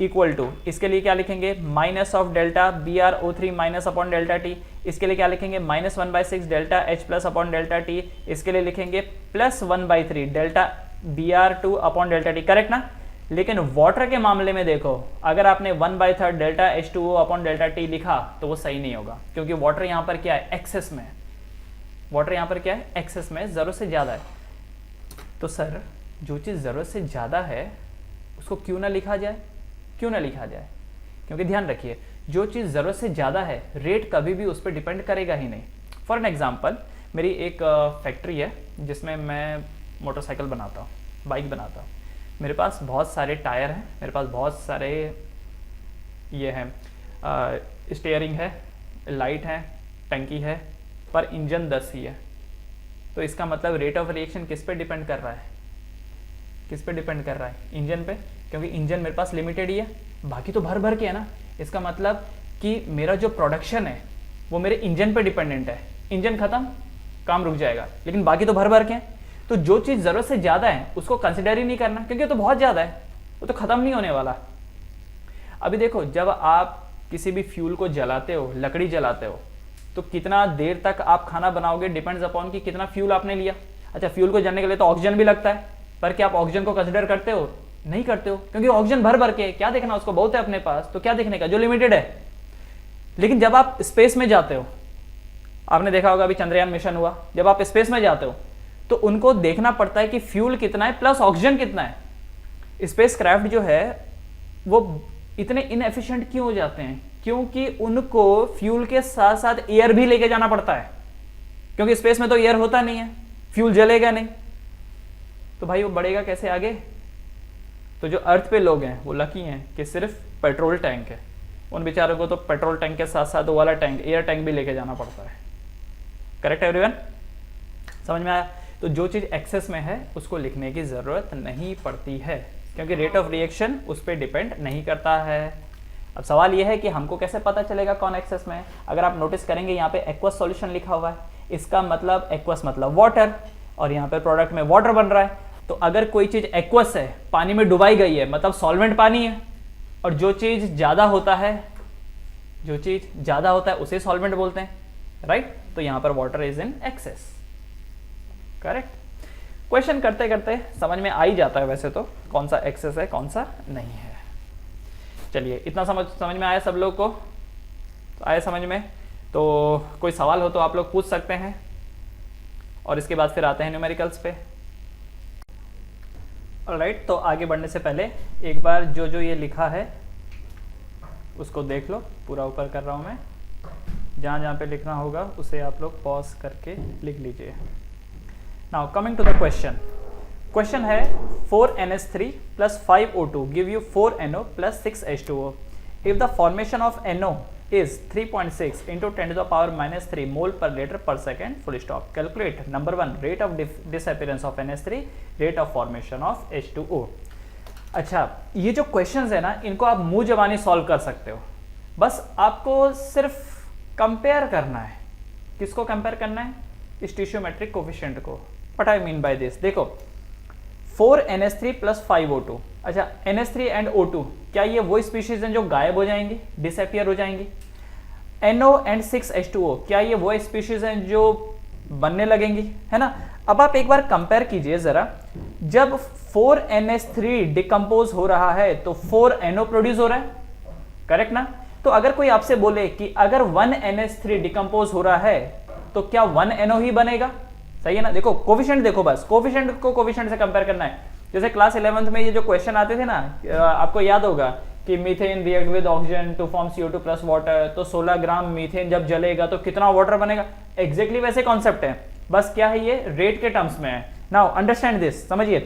equal to, इसके लिए क्या लिखेंगे, minus of delta BrO3 minus upon delta T, इसके लिए क्या लिखेंगे, -1/6 delta H plus upon delta T, इसके लिए लिखेंगे +1/3 delta Br2 upon delta T, correct ना। लेकिन वाटर के मामले में देखो, अगर आपने 1/3 delta H2O upon delta T लिखा तो वो सही नहीं होगा, क्योंकि वाटर यहाँ पर क्या है, एक्सेस में है। वाटर यहाँ पर क्या है, एक्सेस में, जरूरत से ज़्यादा है। तो सर जो चीज़ ज़रूरत से ज़्यादा है उसको क्यों ना लिखा जाए, क्यों ना लिखा जाए, क्योंकि ध्यान रखिए जो चीज़ ज़रूरत से ज़्यादा है रेट कभी भी उस पर डिपेंड करेगा ही नहीं। फॉर एन एग्जाम्पल, मेरी एक फैक्ट्री है जिसमें मैं मोटरसाइकिल बनाता हूँ, बाइक बनाता हूँ। मेरे पास बहुत सारे टायर हैं, मेरे पास बहुत सारे ये हैं, स्टीयरिंग है, लाइट है, टंकी है, पर इंजन 10 ही है। तो इसका मतलब रेट ऑफ रिएक्शन किस पे डिपेंड कर रहा है, किस पे डिपेंड कर रहा है, इंजन पे, क्योंकि इंजन मेरे पास लिमिटेड ही है, बाकी तो भर भर के है ना। इसका मतलब कि मेरा जो प्रोडक्शन है वो मेरे इंजन पे डिपेंडेंट है, इंजन खत्म काम रुक जाएगा, लेकिन बाकी तो भर भर के हैं। तो जो चीज़ ज़रूरत से ज़्यादा है उसको कंसिडर ही नहीं करना, क्योंकि तो बहुत ज़्यादा है, वो तो ख़त्म नहीं होने वाला। अभी देखो जब आप किसी भी फ्यूल को जलाते हो, लकड़ी जलाते हो, तो कितना देर तक आप खाना बनाओगे डिपेंड्स अपॉन कि कितना फ्यूल आपने लिया। अच्छा फ्यूल को जलने के लिए तो ऑक्सीजन भी लगता है, पर क्या आप ऑक्सीजन को कंसिडर करते हो नहीं करते हो, क्योंकि ऑक्सीजन भर भर के क्या देखना, उसको बहुत है अपने पास, तो क्या देखने का, जो लिमिटेड है। लेकिन जब आप स्पेस में जाते हो, आपने देखा होगा अभी चंद्रयान मिशन हुआ, जब आप स्पेस में जाते हो तो उनको देखना पड़ता है कि फ्यूल कितना है प्लस ऑक्सीजन कितना है। स्पेस क्राफ्ट जो है वो इतने इनएफिशिएंट क्यों हो जाते हैं, क्योंकि उनको फ्यूल के साथ साथ एयर भी लेके जाना पड़ता है, क्योंकि स्पेस में तो एयर होता नहीं है, फ्यूल जलेगा नहीं, तो भाई वो बढ़ेगा कैसे आगे। तो जो अर्थ पे लोग हैं वो लकी हैं कि सिर्फ पेट्रोल टैंक है, उन बेचारों को तो पेट्रोल टैंक के साथ साथ वो वाला टैंक, एयर टैंक भी लेके जाना पड़ता है। करेक्ट एवरीवन, समझ में आया। तो जो चीज एक्सेस में है उसको लिखने की जरूरत नहीं पड़ती है, क्योंकि रेट ऑफ रिएक्शन उस पर डिपेंड नहीं करता है। अब सवाल यह है कि हमको कैसे पता चलेगा कौन एक्सेस में है। अगर आप नोटिस करेंगे यहाँ पे एक्वस सॉल्यूशन लिखा हुआ है, इसका मतलब एक्वस मतलब वाटर, और यहाँ पे प्रोडक्ट में वाटर बन रहा है। तो अगर कोई चीज एक्वस है, पानी में डुबाई गई है, मतलब सॉल्वेंट पानी है, और जो चीज ज्यादा होता है, जो चीज ज्यादा होता है उसे सॉल्वेंट बोलते हैं, राइट। तो यहां पर water is in access. Correct. Question करते करते समझ में आ ही जाता है वैसे तो कौन सा एक्सेस है कौन सा नहीं है। चलिए इतना समझ में आया सब लोग को, तो आया समझ में। तो कोई सवाल हो तो आप लोग पूछ सकते हैं, और इसके बाद फिर आते हैं न्यूमेरिकल्स पे। ऑलराइट, तो आगे बढ़ने से पहले एक बार जो जो ये लिखा है उसको देख लो, पूरा ऊपर कर रहा हूं मैं, जहां जहां पे लिखना होगा उसे आप लोग पॉज करके लिख लीजिए। Now coming to the question. Question है 4NH3 plus 5O2 give you 4NO plus 6H2O. If the formation of NO is 3.6 into 10 to the power minus 3 mole per liter per second, full stop. Calculate number 1 rate of disappearance of NH3, rate of formation of H2O. अच्छा, ये जो questions है ना, इनको आप मुंह जबानी solve कर सकते हो, बस आपको सिर्फ कंपेयर करना है। किसको कंपेयर करना है? स्टीशियोमेट्रिक कोफिशिएंट को। What I mean by this, देखो 4NH3 plus 5O2। अच्छा, NH3 एंड O2 क्या ये वो स्पीशीज हैं जो गायब हो जाएंगी, डिसअपियर हो जाएंगी? NO एंड 6H2O क्या ये वो स्पीशीज हैं जो बनने लगेंगी, है ना? अब आप एक बार कंपेयर कीजिए जरा, जब 4NH3 डिकम्पोज हो रहा है तो 4NO प्रोड्यूस हो रहा है, करेक्ट ना? तो अगर कोई आपसे बोले कि अगर 1NH3 डिकम्पोज हो रहा है तो क्या 1NO ही बनेगा? सही है ना? देखो कोफिशिएंट, देखो बस कोफिशिएंट को कोफिशिएंट से कंपेयर करना है। जैसे क्लास 11th में ये जो क्वेश्चन आते थे ना, आपको याद होगा कि methane react with oxygen to form CO2 plus water, तो 16 ग्राम मीथेन जब जलेगा तो कितना वाटर बनेगा। एग्जैक्टली वैसे कॉन्सेप्ट है, बस क्या है ये रेट के टर्म्स में है। नाउ अंडरस्टैंड दिस, समझिए।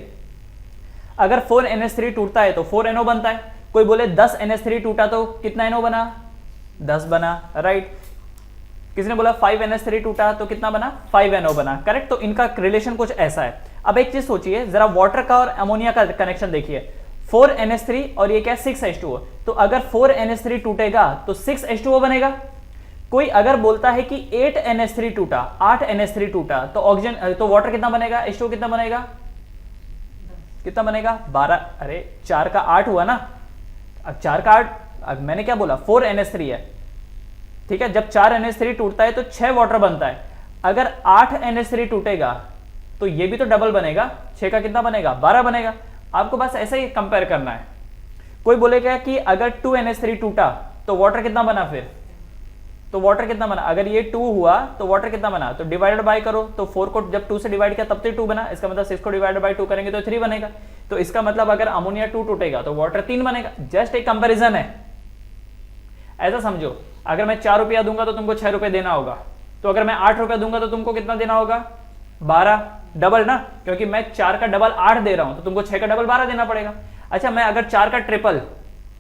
अगर 4NH3 टूटता है तो 4NO बनता है। कोई बोले 10NH3 टूटा तो कितना NO बना? 10 बना, राइट। किसी ने बोला 5NH3 टूटा तो कितना बना? 5NO बना, करेक्ट। तो इनका रिलेशन कुछ ऐसा है। अब एक चीज सोचिए जरा, वाटर का और अमोनिया का कनेक्शन देखिए। 4NH3 और ये क्या है? 6H2O। तो अगर 4NH3 टूटेगा तो 6H2O बनेगा। कोई अगर बोलता है कि 8NH3 टूटा, 8NH3 टूटा, तो ऑक्सीजन तो वाटर कितना बनेगा? H2O कितना बनेगा? कितना बनेगा? 12। अरे 4 का 8 हुआ ना। अब 4 का 8, अब मैंने क्या बोला? 4NH3 है, ठीक है। जब 4NH3 टूटता है तो 6 वाटर बनता है। अगर 8NH3 टूटेगा तो ये भी तो डबल बनेगा, 6 का कितना बनेगा? 12 बनेगा। आपको बस ऐसे ही कंपेयर करना है। कोई बोलेगा कि अगर 2NH3 टूटा तो वाटर कितना बना? फिर तो वाटर कितना बना? अगर ये 2 हुआ तो वाटर कितना बना? तो डिवाइडेड बाय करो, तो 4 को जब 2 से डिवाइड किया तब तो 2 बना। इसका मतलब 6 को डिवाइडेड बाय 2 करेंगे तो 3 बनेगा। तो इसका मतलब अगर अमोनिया 2 टूटेगा तो वाटर 3 बनेगा। जस्ट एक कंपेरिजन है, ऐसा समझो। अगर मैं 4 रुपया दूंगा तो तुमको 6 रुपए देना होगा, तो अगर मैं 8 रुपया दूंगा तो तुमको कितना देना होगा? 12, डबल ना, क्योंकि मैं 4 का डबल 8 दे रहा हूं तो तुमको 6 का डबल 12 देना पड़ेगा। अच्छा, मैं अगर 4 का ट्रिपल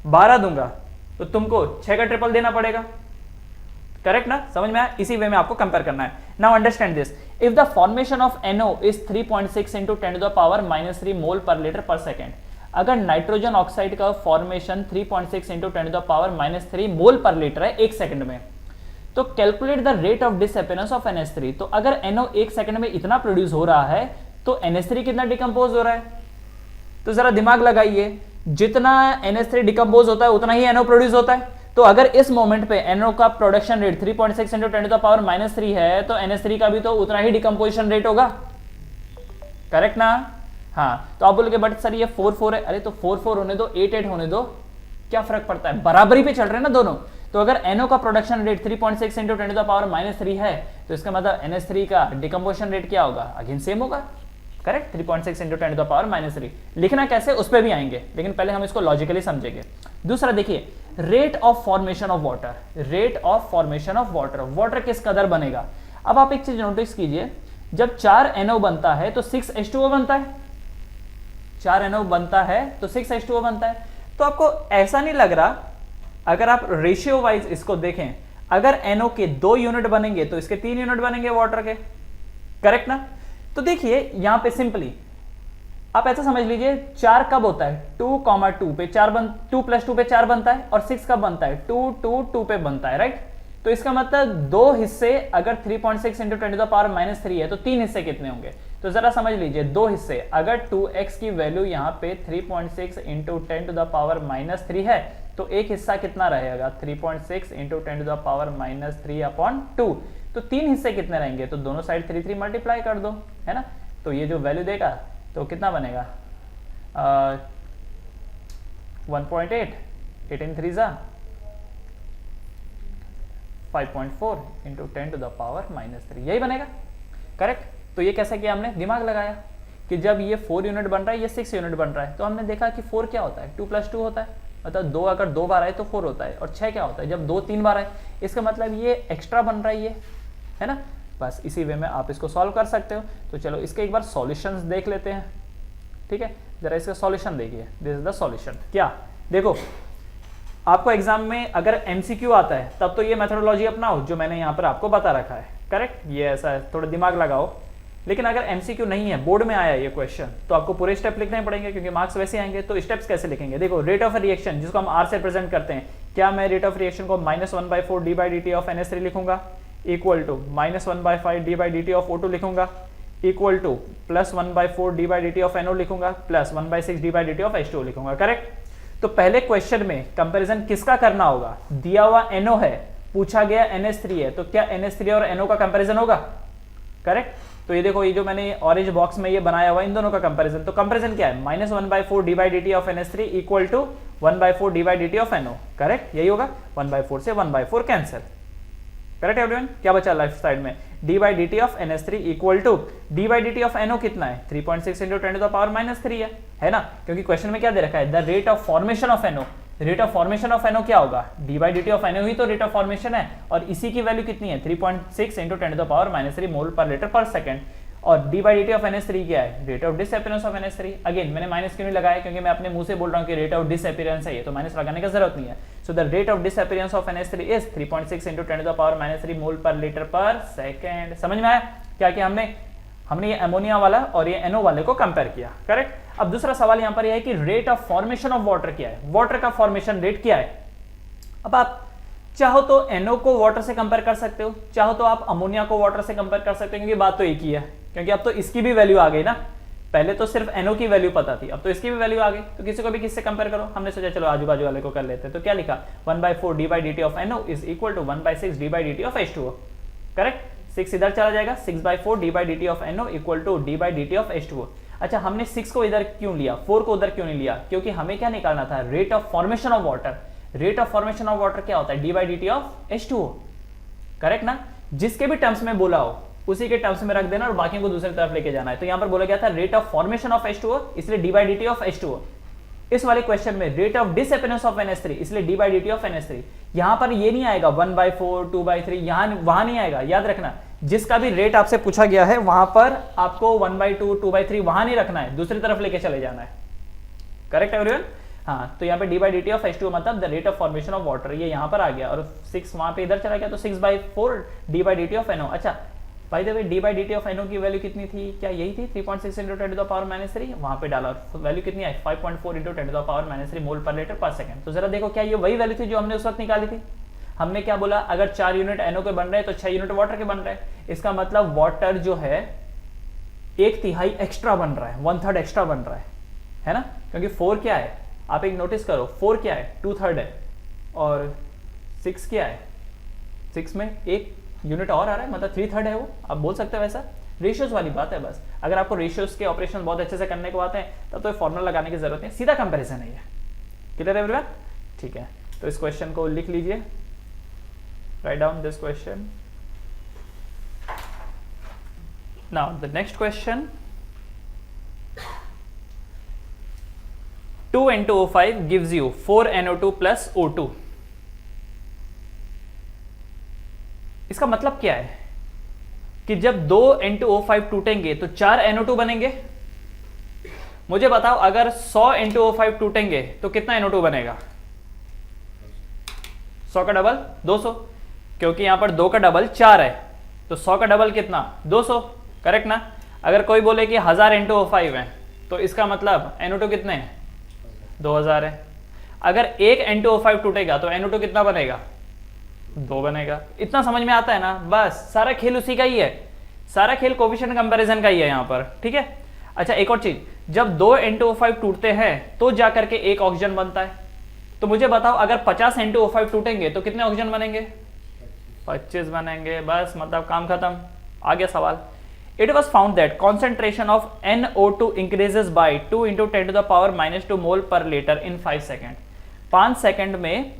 12 दूंगा तो तुमको 6 का ट्रिपल देना पड़ेगा, करेक्ट ना? समझ में आया? इसी वे में आपको कंपेयर करना है। Now understand this, if the formation of NO is 3.6 into 10 to the power -3 mole per litre per second. अगर नाइट्रोजन ऑक्साइड का formation 3.6 into 10 to the power -3 mole per litre है 1 सेकंड में, तो calculate the rate of disappearance of NH3। तो अगर NO 1 second में इतना produce हो रहा है तो NH3 कितना डिकम्पोज हो रहा है? तो जरा दिमाग लगाइए, जितना NH3 डिकम्पोज होता है उतना ही NO प्रोड्यूस होता है। तो अगर इस मोमेंट पे NO का production rate 3.6 into 10 to the power -3 है तो NH3 का भी तो उतना ही डिकम्पोजिशन रेट होगा, करेक्ट ना? हाँ, तो आप बोलोगे बट सर ये 4 है, अरे तो 4 होने दो, 8 होने दो, क्या फर्क पड़ता है, बराबरी पे चल रहे हैं ना दोनों। तो अगर NO का प्रोडक्शन रेट 3.6 इंटू 10⁻³ है, तो इसका मतलब NH3 का डिकम्पोजिशन रेट क्या होगा, अगेन सेम होगा, करेक्ट, 3.6 इंटू 10⁻³ लिखना कैसे उस पर भी आएंगे, लेकिन पहले हम इसको लॉजिकली समझेंगे। दूसरा देखिए, rate of formation of water, rate of formation of water, water किस कदर बनेगा। अब आप एक चीज नोटिस कीजिए, जब 4 NO बनता है तो 6 H2O बनता है, 4 NO बनता है तो 6 H2O बनता है। तो आपको ऐसा नहीं लग रहा, अगर आप रेशियो वाइज इसको देखें, अगर NO के 2 यूनिट बनेंगे तो इसके 3 यूनिट बनेंगे वाटर के, करेक्ट ना। तो देखिए यहां पे सिंपली आप ऐसा समझ लीजिए, 4 कब होता है, 2,2 पे 2 + 2 पे 4 बनता है, और 6 कब बनता है, 2, 2, 2 पे बनता है, राइट। तो इसका मतलब 2 हिस्से अगर 3.6 इंटू 10⁻³ है तो 3 हिस्से कितने होंगे, तो जरा समझ लीजिए 2 हिस्से, अगर 2x की वैल्यू यहाँ पे 3.6 इंटू 10⁻³ है तो एक हिस्सा कितना रहेगा, 3.6 इंटू 10⁻³ तो 3 हिस्से कितने रहेंगे, तो दोनों साइड 3 मल्टीप्लाई कर दो, है ना। तो ये जो वैल्यू देगा तो कितना बनेगा, 1.8, 18 3 5.4 इंटू 10⁻³ यही बनेगा, करेक्ट। तो ये कैसे किया हमने, दिमाग लगाया कि जब ये 4 यूनिट बन रहा है, ये 6 यूनिट बन रहा है, तो हमने देखा कि 4 क्या होता है, 2 + 2 होता है, मतलब 2 अगर 2 बार आए तो 4 होता है, और 6 क्या होता है जब 2 3 बार आए, इसका मतलब ये एक्स्ट्रा बन रहा है, ये है ना। बस इसी वे में आप इसको सॉल्व कर सकते हो। तो चलो इसके एक बार सॉल्यूशंस देख लेते हैं, ठीक है, जरा इसका सॉल्यूशन देखिए, दिस इज द सॉल्यूशन। क्या देखो, आपको एग्जाम में अगर MCQ आता है तब तो ये मेथोडोलॉजी अपनाओ जो मैंने यहाँ पर आपको बता रखा है, करेक्ट, ये ऐसा है, थोड़ा दिमाग लगाओ। लेकिन अगर MCQ नहीं है, बोर्ड में आया ये क्वेश्चन, तो आपको पूरे स्टेप लिखने पड़ेंगे क्योंकि मार्क्स वैसे आएंगे। तो स्टेप्स कैसे लिखेंगे, देखो, रेट ऑफ रिएक्शन जिसको हम R से प्रेजेंट करते हैं, क्या मैं रेट ऑफ रिएक्शन को -1/4 d/dt ऑफ NH3 लिखूंगा, equal to -1/5 d/dt of O2 लिखूंगा, equal to +1/4 d/dt of NO लिखूंगा, +1/6 d/dt ऑफ H2O लिखूंगा, करेक्ट। तो पहले क्वेश्चन में कंपैरिजन किसका करना होगा, दिया हुआ NO है, पूछा गया NH3 है, तो क्या NH3 और NO का कंपैरिजन होगा, करेक्ट। तो ये देखो, ये जो मैंने ऑरेंज बॉक्स में ये बनाया हुआ इन दोनों का कंपैरिजन, तो कंपैरिजन क्या है, -1/4 d/dt of NH3 equal to 1/4 d/dt of NO, correct, यही होगा। 1/4 से 1/4 कैंसिल, करेक्ट एवरीवन। क्या बचा लेफ्ट साइड में, d/dt of NH3 equal to d/dt of NO कितना है, 3.6 इंटू 10⁻³ है ना, क्योंकि क्वेश्चन में क्या दे रखा है, the rate of formation of NO, rate of formation of NO क्या होगा, d/dt ऑफ NO ही तो रेट ऑफ फॉर्मेशन है, और इसी की वैल्यू कितनी है, 3.6 इंटू 10⁻³ मोल पर लीटर पर सेकंड, और d/dt ऑफ NH3 क्या है, rate of disappearance of NH3। Again मैंने माइनस क्यों नहीं लगाया, क्योंकि मैं अपने मुंह से बोल रहा हूँ कि रेट ऑफ डिसअपीयरेंस है ये, तो माइनस लगाने की जरूरत नहीं है। So the rate of disappearance of NH3 is 3.6 into 10⁻³ mole per litre पर सेकंड। समझ में आया क्या कि हमने ये अमोनिया वाला और ये NO वाले को कंपेयर किया, करेक्ट। अब दूसरा सवाल यहाँ पर यह है कि rate of formation of water क्या है, वाटर का फॉर्मेशन रेट क्या है। अब आप चाहो तो NO को वाटर से कंपेयर कर सकते हो, चाहो तो आप अमोनिया को वाटर से कंपेयर कर सकते हो, क्योंकि बात तो एक ही है, क्योंकि अब तो इसकी भी वैल्यू आ गई ना, पहले तो सिर्फ NO की वैल्यू पता थी, अब तो इसकी भी वैल्यू आ गई, तो किसी को भी किससे कंपेयर करो। हमने सोचा चलो आजू बाजू वाले को कर लेते हैं, तो क्या लिखा, 1/4 d/dt of NO is equal to 1/6 d/dt of H2O, correct. 6 इधर चला जाएगा, 6/4 d/dt of NO equal to d/dt of H2O। अच्छा, हमने 6 को इधर क्यों लिया, 4 को उधर क्यों नहीं लिया, क्योंकि हमें क्या निकालना था, rate of formation of water. Rate of formation of water क्या होता है, d/dt ऑफ H2O, करेक्ट ना। जिसके भी टर्म्स में बोला हो उसी के टर्म्स में रख देना और बाकी को दूसरी तरफ लेके जाना है। तो यहां पर बोला गया था rate of formation of H2O, इसलिए d/dt ऑफ H2O। इस वाले क्वेश्चन में rate of disappearance of NH3, इसलिए d/dt ऑफ NH3। यहां पर ये नहीं आएगा 1/4 2/3, वहां नहीं आएगा, याद रखना। जिसका भी रेट आपसे पूछा गया है वहां पर आपको 1/2 2/3 वहां नहीं रखना है, दूसरी तरफ लेके चले जाना है, करेक्ट एवरीवन। हाँ, तो यहाँ पे d/dt ऑफ H2O मतलब the rate of formation of water, ये यहाँ पर आ गया, और 6 वहां पे इधर चला गया, तो 6/4 d/dt ऑफ NO। अच्छा, by the way d/dt of NO की वैल्यू कितनी थी, क्या यही थी 3.6 इंटू 10⁻³ वहां पे डाला, वैल्यू कितनी आई 5.4 इंटू 10⁻³ मोल पर लीटर पर सेकंड। तो जरा देखो क्या ये वही वैल्यू थी जो हमने उस वक्त निकाली थी। हमने क्या बोला, अगर 4 यूनिट NO के बन रहे हैं तो 6 यूनिट वाटर के बन रहे हैं। इसका मतलब वाटर जो है 1/3 एक्स्ट्रा बन रहा है, 1/3 एक्स्ट्रा बन रहा है ना, क्योंकि 4 क्या है, आप एक नोटिस करो, 4 क्या है 2/3 है, और 6 क्या है, 6 में 1 यूनिट और आ रहा है, मतलब 3/3 है वो, आप बोल सकते हो वैसा। रेशियोज वाली बात है बस। अगर आपको रेशियोज के ऑपरेशन बहुत अच्छे से करने को आते हैं तब तो फॉर्मूला लगाने की जरूरत नहीं, सीधा कंपैरिजन है ये। क्लियर है एवरीवन? ठीक है, तो इस क्वेश्चन को लिख लीजिए, write down this question. Now the next question, 2N2O5 gives you 4NO2 plus O2। इसका मतलब क्या है कि जब 2N2O5 टूटेंगे तो 4 NO2 बनेंगे। मुझे बताओ अगर 100 N2O5 टूटेंगे तो कितना NO2 बनेगा? 100 का डबल 200, क्योंकि यहां पर 2 का डबल 4 है, तो 100 का डबल कितना? 200, करेक्ट ना? अगर कोई बोले कि 1000 N2O5 है तो इसका मतलब NO2 कितने हैं? 2000 है। अगर एक N2O5 टूटेगा तो NO2 कितना बनेगा? 2 बनेगा। इतना समझ में आता है ना? बस सारा खेल उसी का ही है, सारा खेल कोएफिशिएंट कंपैरिजन का ही है यहां पर, ठीक है। अच्छा एक और चीज, जब 2 N2O5 टूटते हैं तो जाकर के एक ऑक्सीजन बनता है। तो मुझे बताओ अगर 50 N2O5 टूटेंगे तो कितने ऑक्सीजन बनेंगे? 25 बनेंगे। बस मतलब काम खत्म। आगे सवाल, It was found that concentration of NO2 increases by 2 into 10 to the power minus 2 mole per liter in 5 second. 5 second में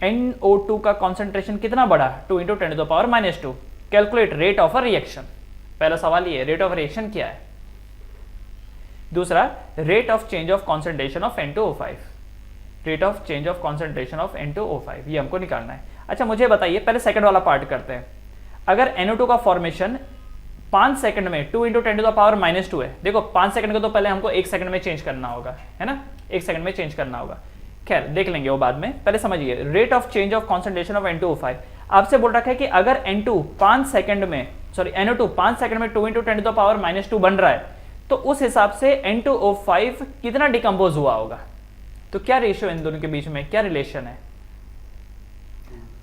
NO2 का कॉन्सेंट्रेशन कितना बढ़ा? 2 into 10 to the power minus 2। Calculate rate of a reaction. पहला सवाल ये, rate of reaction क्या है? दूसरा, rate of change of concentration of N2O5। Rate of change of concentration of N2O5 ये हमको निकालना है। अच्छा मुझे बताइए, पहले सेकंड वाला पार्ट करते हैं। अगर NO2 का फॉर्मेशन 5 सेकंड में 2 into 10 to the power minus 2 है। देखो 5 सेकंड को तो पहले हमको 1 सेकंड में चेंज करना होगा, है ना? 1 सेकंड में चेंज करना होगा, खैर देख लेंगे वो बाद में। पहले समझिए rate of change of concentration of N2O5। आपसे बोल रखा है कि अगर NO2 5 सेकंड में 2 into 10 to the power minus 2 बन रहा है तो उस हिसाब से N2O5 कितना डिकम्पोज हुआ होगा। तो क्या रेशियो इन दोनों के बीच में, क्या रिलेशन है?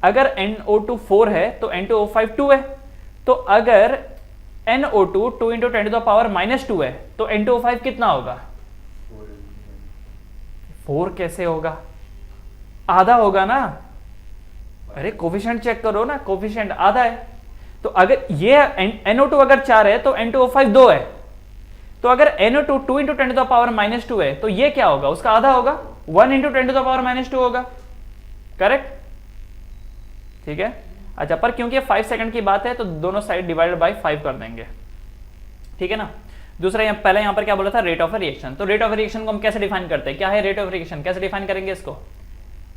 अगर NO2 4 है तो N2O5 2 है, तो अगर NO2 2 into 10 to the power minus 2 है तो N2O5 कितना होगा? 4 कैसे होगा? आधा होगा ना। अरे कोफिशिएंट चेक करो ना, कोफिशिएंट आधा है। तो अगर ये NO2 अगर 4 है तो N2O5 2 है, तो अगर NO2 2 into 10 to the power minus 2 है तो ये क्या होगा? उसका आधा होगा, 1 into 10 to the power minus 2 होगा, करेक्ट? ठीक है। अच्छा पर क्योंकि 5 सेकंड की बात है तो दोनों साइड डिवाइडेड बाय 5 कर देंगे, ठीक है ना। दूसरा पहले यहां पर क्या बोला था? Rate of reaction. तो रेट ऑफ रिएक्शन को हम कैसे डिफाइन करते हैं? क्या है रेट ऑफ रिएक्शन? कैसे डिफाइन करेंगे इसको?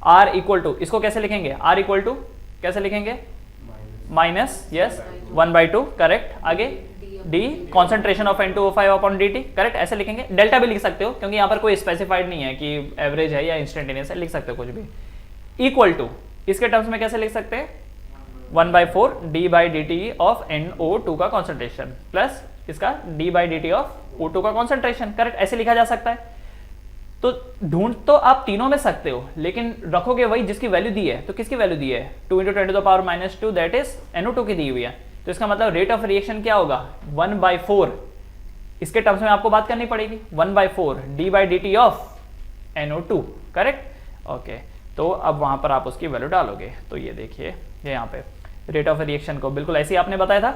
R इक्वल टू, इसको कैसे लिखेंगे? R इक्वल टू कैसे लिखेंगे? Minus, yes 1/2, correct. आगे D concentration of N2O5 upon dt, correct, ऐसे लिखेंगे। डेल्टा भी लिख सकते हो क्योंकि यहां पर कोई स्पेसिफाइड नहीं है कि एवरेज है या इंस्टेंटेनियस है, लिख सकते हो कुछ भी। इक्वल टू इसके टर्म्स में कैसे लिख सकते हैं? 1/4 d/dt ऑफ NO2 का कॉन्सेंट्रेशन प्लस इसका d/dt ऑफ O2 का कॉन्सेंट्रेशन, करेक्ट, ऐसे लिखा जा सकता है। तो ढूंढ तो आप तीनों में सकते हो लेकिन रखोगे वही जिसकी वैल्यू दी है। तो किसकी वैल्यू दी है? 2 into 10 to the power minus 2 that is NO2 की दी हुई है। तो इसका मतलब रेट ऑफ रिएक्शन क्या होगा? 1/4। इसके टर्म्स में आपको बात करनी पड़ेगी, 1/4 d/dt of NO2, correct, okay. तो अब वहां पर आप उसकी वैल्यू डालोगे तो ये देखिए ये यहाँ पे रेट ऑफ रिएक्शन को बिल्कुल ऐसे ही आपने बताया था,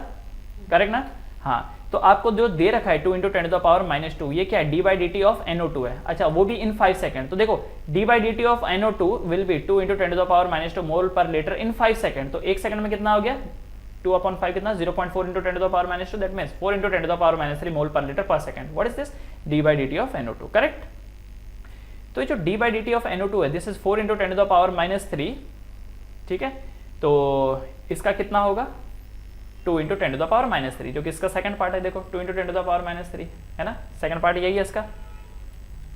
करेक्ट ना? हाँ, तो आपको जो दे रखा है 2 into 10 to the power minus 2, ये क्या है? d/dt ऑफ NO2 है। अच्छा वो भी इन 5 सेकंड। तो देखो d/dt of NO2 will be 2 into 10 to the power minus 2 mole per litre in 5 second. तो 1 सेकंड में कितना हो गया? 2/5 कितना? 0.4 into 10 to the power minus 2, that means 4 into 10 to the power minus 3 mole per litre पर second. What is this? d/dt of NO2, correct. तो ये जो d/dt ऑफ NO2 है this is 4 into 10 to the power minus 3, ठीक है। तो इसका कितना होगा? 2 into 10 to the power minus 3, जो कि इसका सेकंड पार्ट है। देखो 2 into 10 to the power minus 3 है ना, सेकंड पार्ट यही है इसका।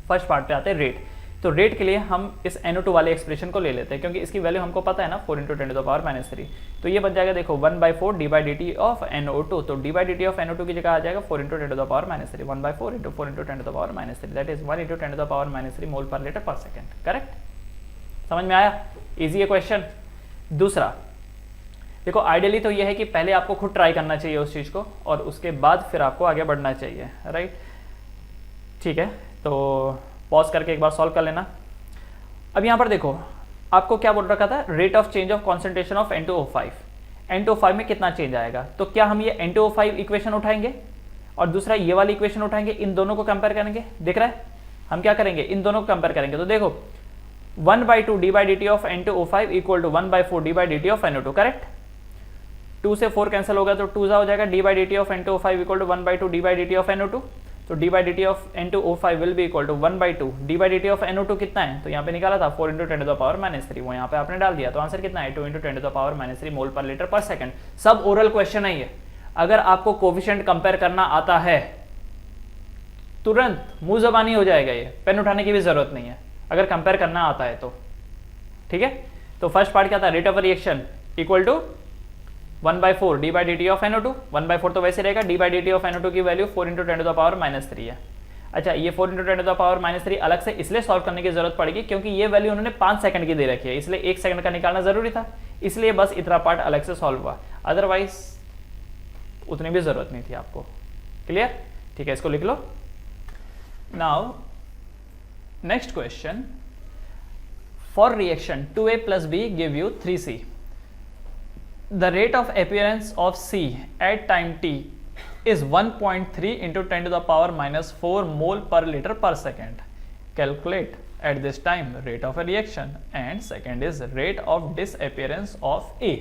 फर्स्ट पार्ट पे आते हैं रेट। तो रेट के लिए हम इस NO2 वाले एक्सप्रेशन को ले लेते हैं क्योंकि इसकी वैल्यू हमको पता है ना, 4 into 10 to the power minus 3। तो ये बन जाएगा देखो 1/4 d/dt ऑफ NO2। तो d/dt ऑफ NO2 की जगह आ जाएगा 4 into 10 to the power minus 3, 1/4 into 4 into 10 to the power minus 3, that is 1 into 10 to the power minus 3 mole per litre पर सेकंड, करेक्ट। समझ में आया? इजी है क्वेश्चन। दूसरा देखो, आइडियली तो ये है कि पहले आपको खुद ट्राई करना चाहिए उस चीज़ को और उसके बाद फिर आपको आगे बढ़ना चाहिए, राइट? ठीक है, तो पॉज करके एक बार सॉल्व कर लेना। अब यहाँ पर देखो आपको क्या बोल रखा था? Rate of change of concentration of N2O5। N2O5 में कितना चेंज आएगा। तो क्या हम ये N2O5 इक्वेशन उठाएंगे और दूसरा ये वाली इक्वेशन उठाएंगे, इन दोनों को कंपेयर करेंगे। दिख रहा है, हम क्या करेंगे, इन दोनों को कंपेयर करेंगे। तो देखो 1/2 d/dt of N2O5 equal to 1/4 d/dt of NO2, correct. 2 से 4 कैंसिल होगा तो 2 हो जाएगा, d/dt of N2O5 equal to 1/2 d/dt of NO2। तो d/dt of N2O5 will be equal to 1/2 d/dt of NO2 कितना है, तो यहाँ पे निकाला था 4 × 10⁻³ वो यहाँ पे आपने डाल दिया, तो आंसर कितना है 2 × 10⁻³ मोल पर लीटर पर सेकंड। सब ओरल क्वेश्चन है ये। अगर आपको कोफिशिएंट कंपेयर करना आता है तुरंत मुंह जबानी हो जाएगा, ये पेन उठाने की भी जरूरत नहीं है अगर कंपेयर करना आता है तो, ठीक है। तो फर्स्ट पार्ट क्या था, rate of reaction equal to 1/4 d/dt of NO2, 1/4 तो वैसे रहेगा, d/dt ऑफ NO2 की वैल्यू 4 × 10⁻³ है। अच्छा, ये 4 × 10⁻³ अलग से इसलिए सॉल्व करने की जरूरत पड़ेगी क्योंकि ये वैल्यू उन्होंने 5 सेकंड की दे रखी है, इसलिए 1 सेकंड का निकालना जरूरी था, इसलिए बस इतना पार्ट अलग से सॉल्व हुआ, अदरवाइज उतनी भी जरूरत नहीं थी आपको। क्लियर, ठीक है, इसको लिख लो। Now next question, for reaction 2A + B give you 3C, the rate of appearance of C at time t is 1.3 × 10⁻⁻4 mole per liter per second. Calculate at this time rate of a reaction, and second is rate of disappearance of A।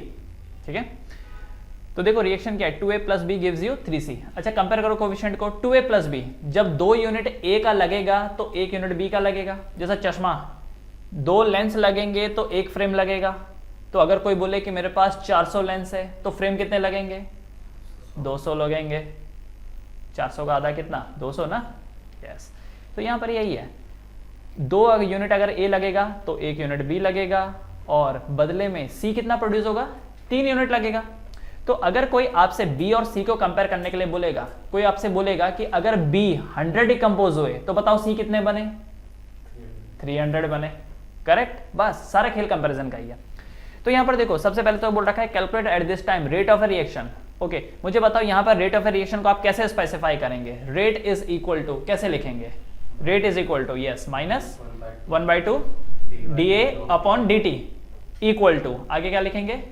ठीक है, तो देखो reaction क्या है, 2A + B gives you 3C। अच्छा, compare करो coefficient को, 2A + B, जब 2 यूनिट A का लगेगा तो 1 यूनिट B का लगेगा। जैसा चश्मा, 2 लेंस लगेंगे तो 1 फ्रेम लगेगा। तो अगर कोई बोले कि मेरे पास 400 लेंस है तो फ्रेम कितने लगेंगे, 200 लगेंगे। 400 का आधा कितना, 200 ना, यस। तो यहाँ पर यही है, 2 यूनिट अगर A लगेगा तो 1 यूनिट B लगेगा, और बदले में C कितना प्रोड्यूस होगा, 3 यूनिट लगेगा। तो अगर कोई आपसे B और C को कंपेयर करने के लिए बोलेगा, कोई आपसे बोलेगा कि अगर B 100 डिकम्पोज हुए तो बताओ C कितने बने, 300 बने, करेक्ट। बस सारा खेल कंपैरिजन का ही है। तो यहां पर देखो, सबसे पहले तो बोल रखा है calculate at this time rate of a reaction. Okay, मुझे बताओ यहां पर रेट ऑफ ए रिएक्शन को आप कैसे स्पेसिफाई करेंगे। रेट इज इक्वल टू, कैसे लिखेंगे, rate is equal to, yes, -1/2 dA/dt equal to, आगे क्या लिखेंगे,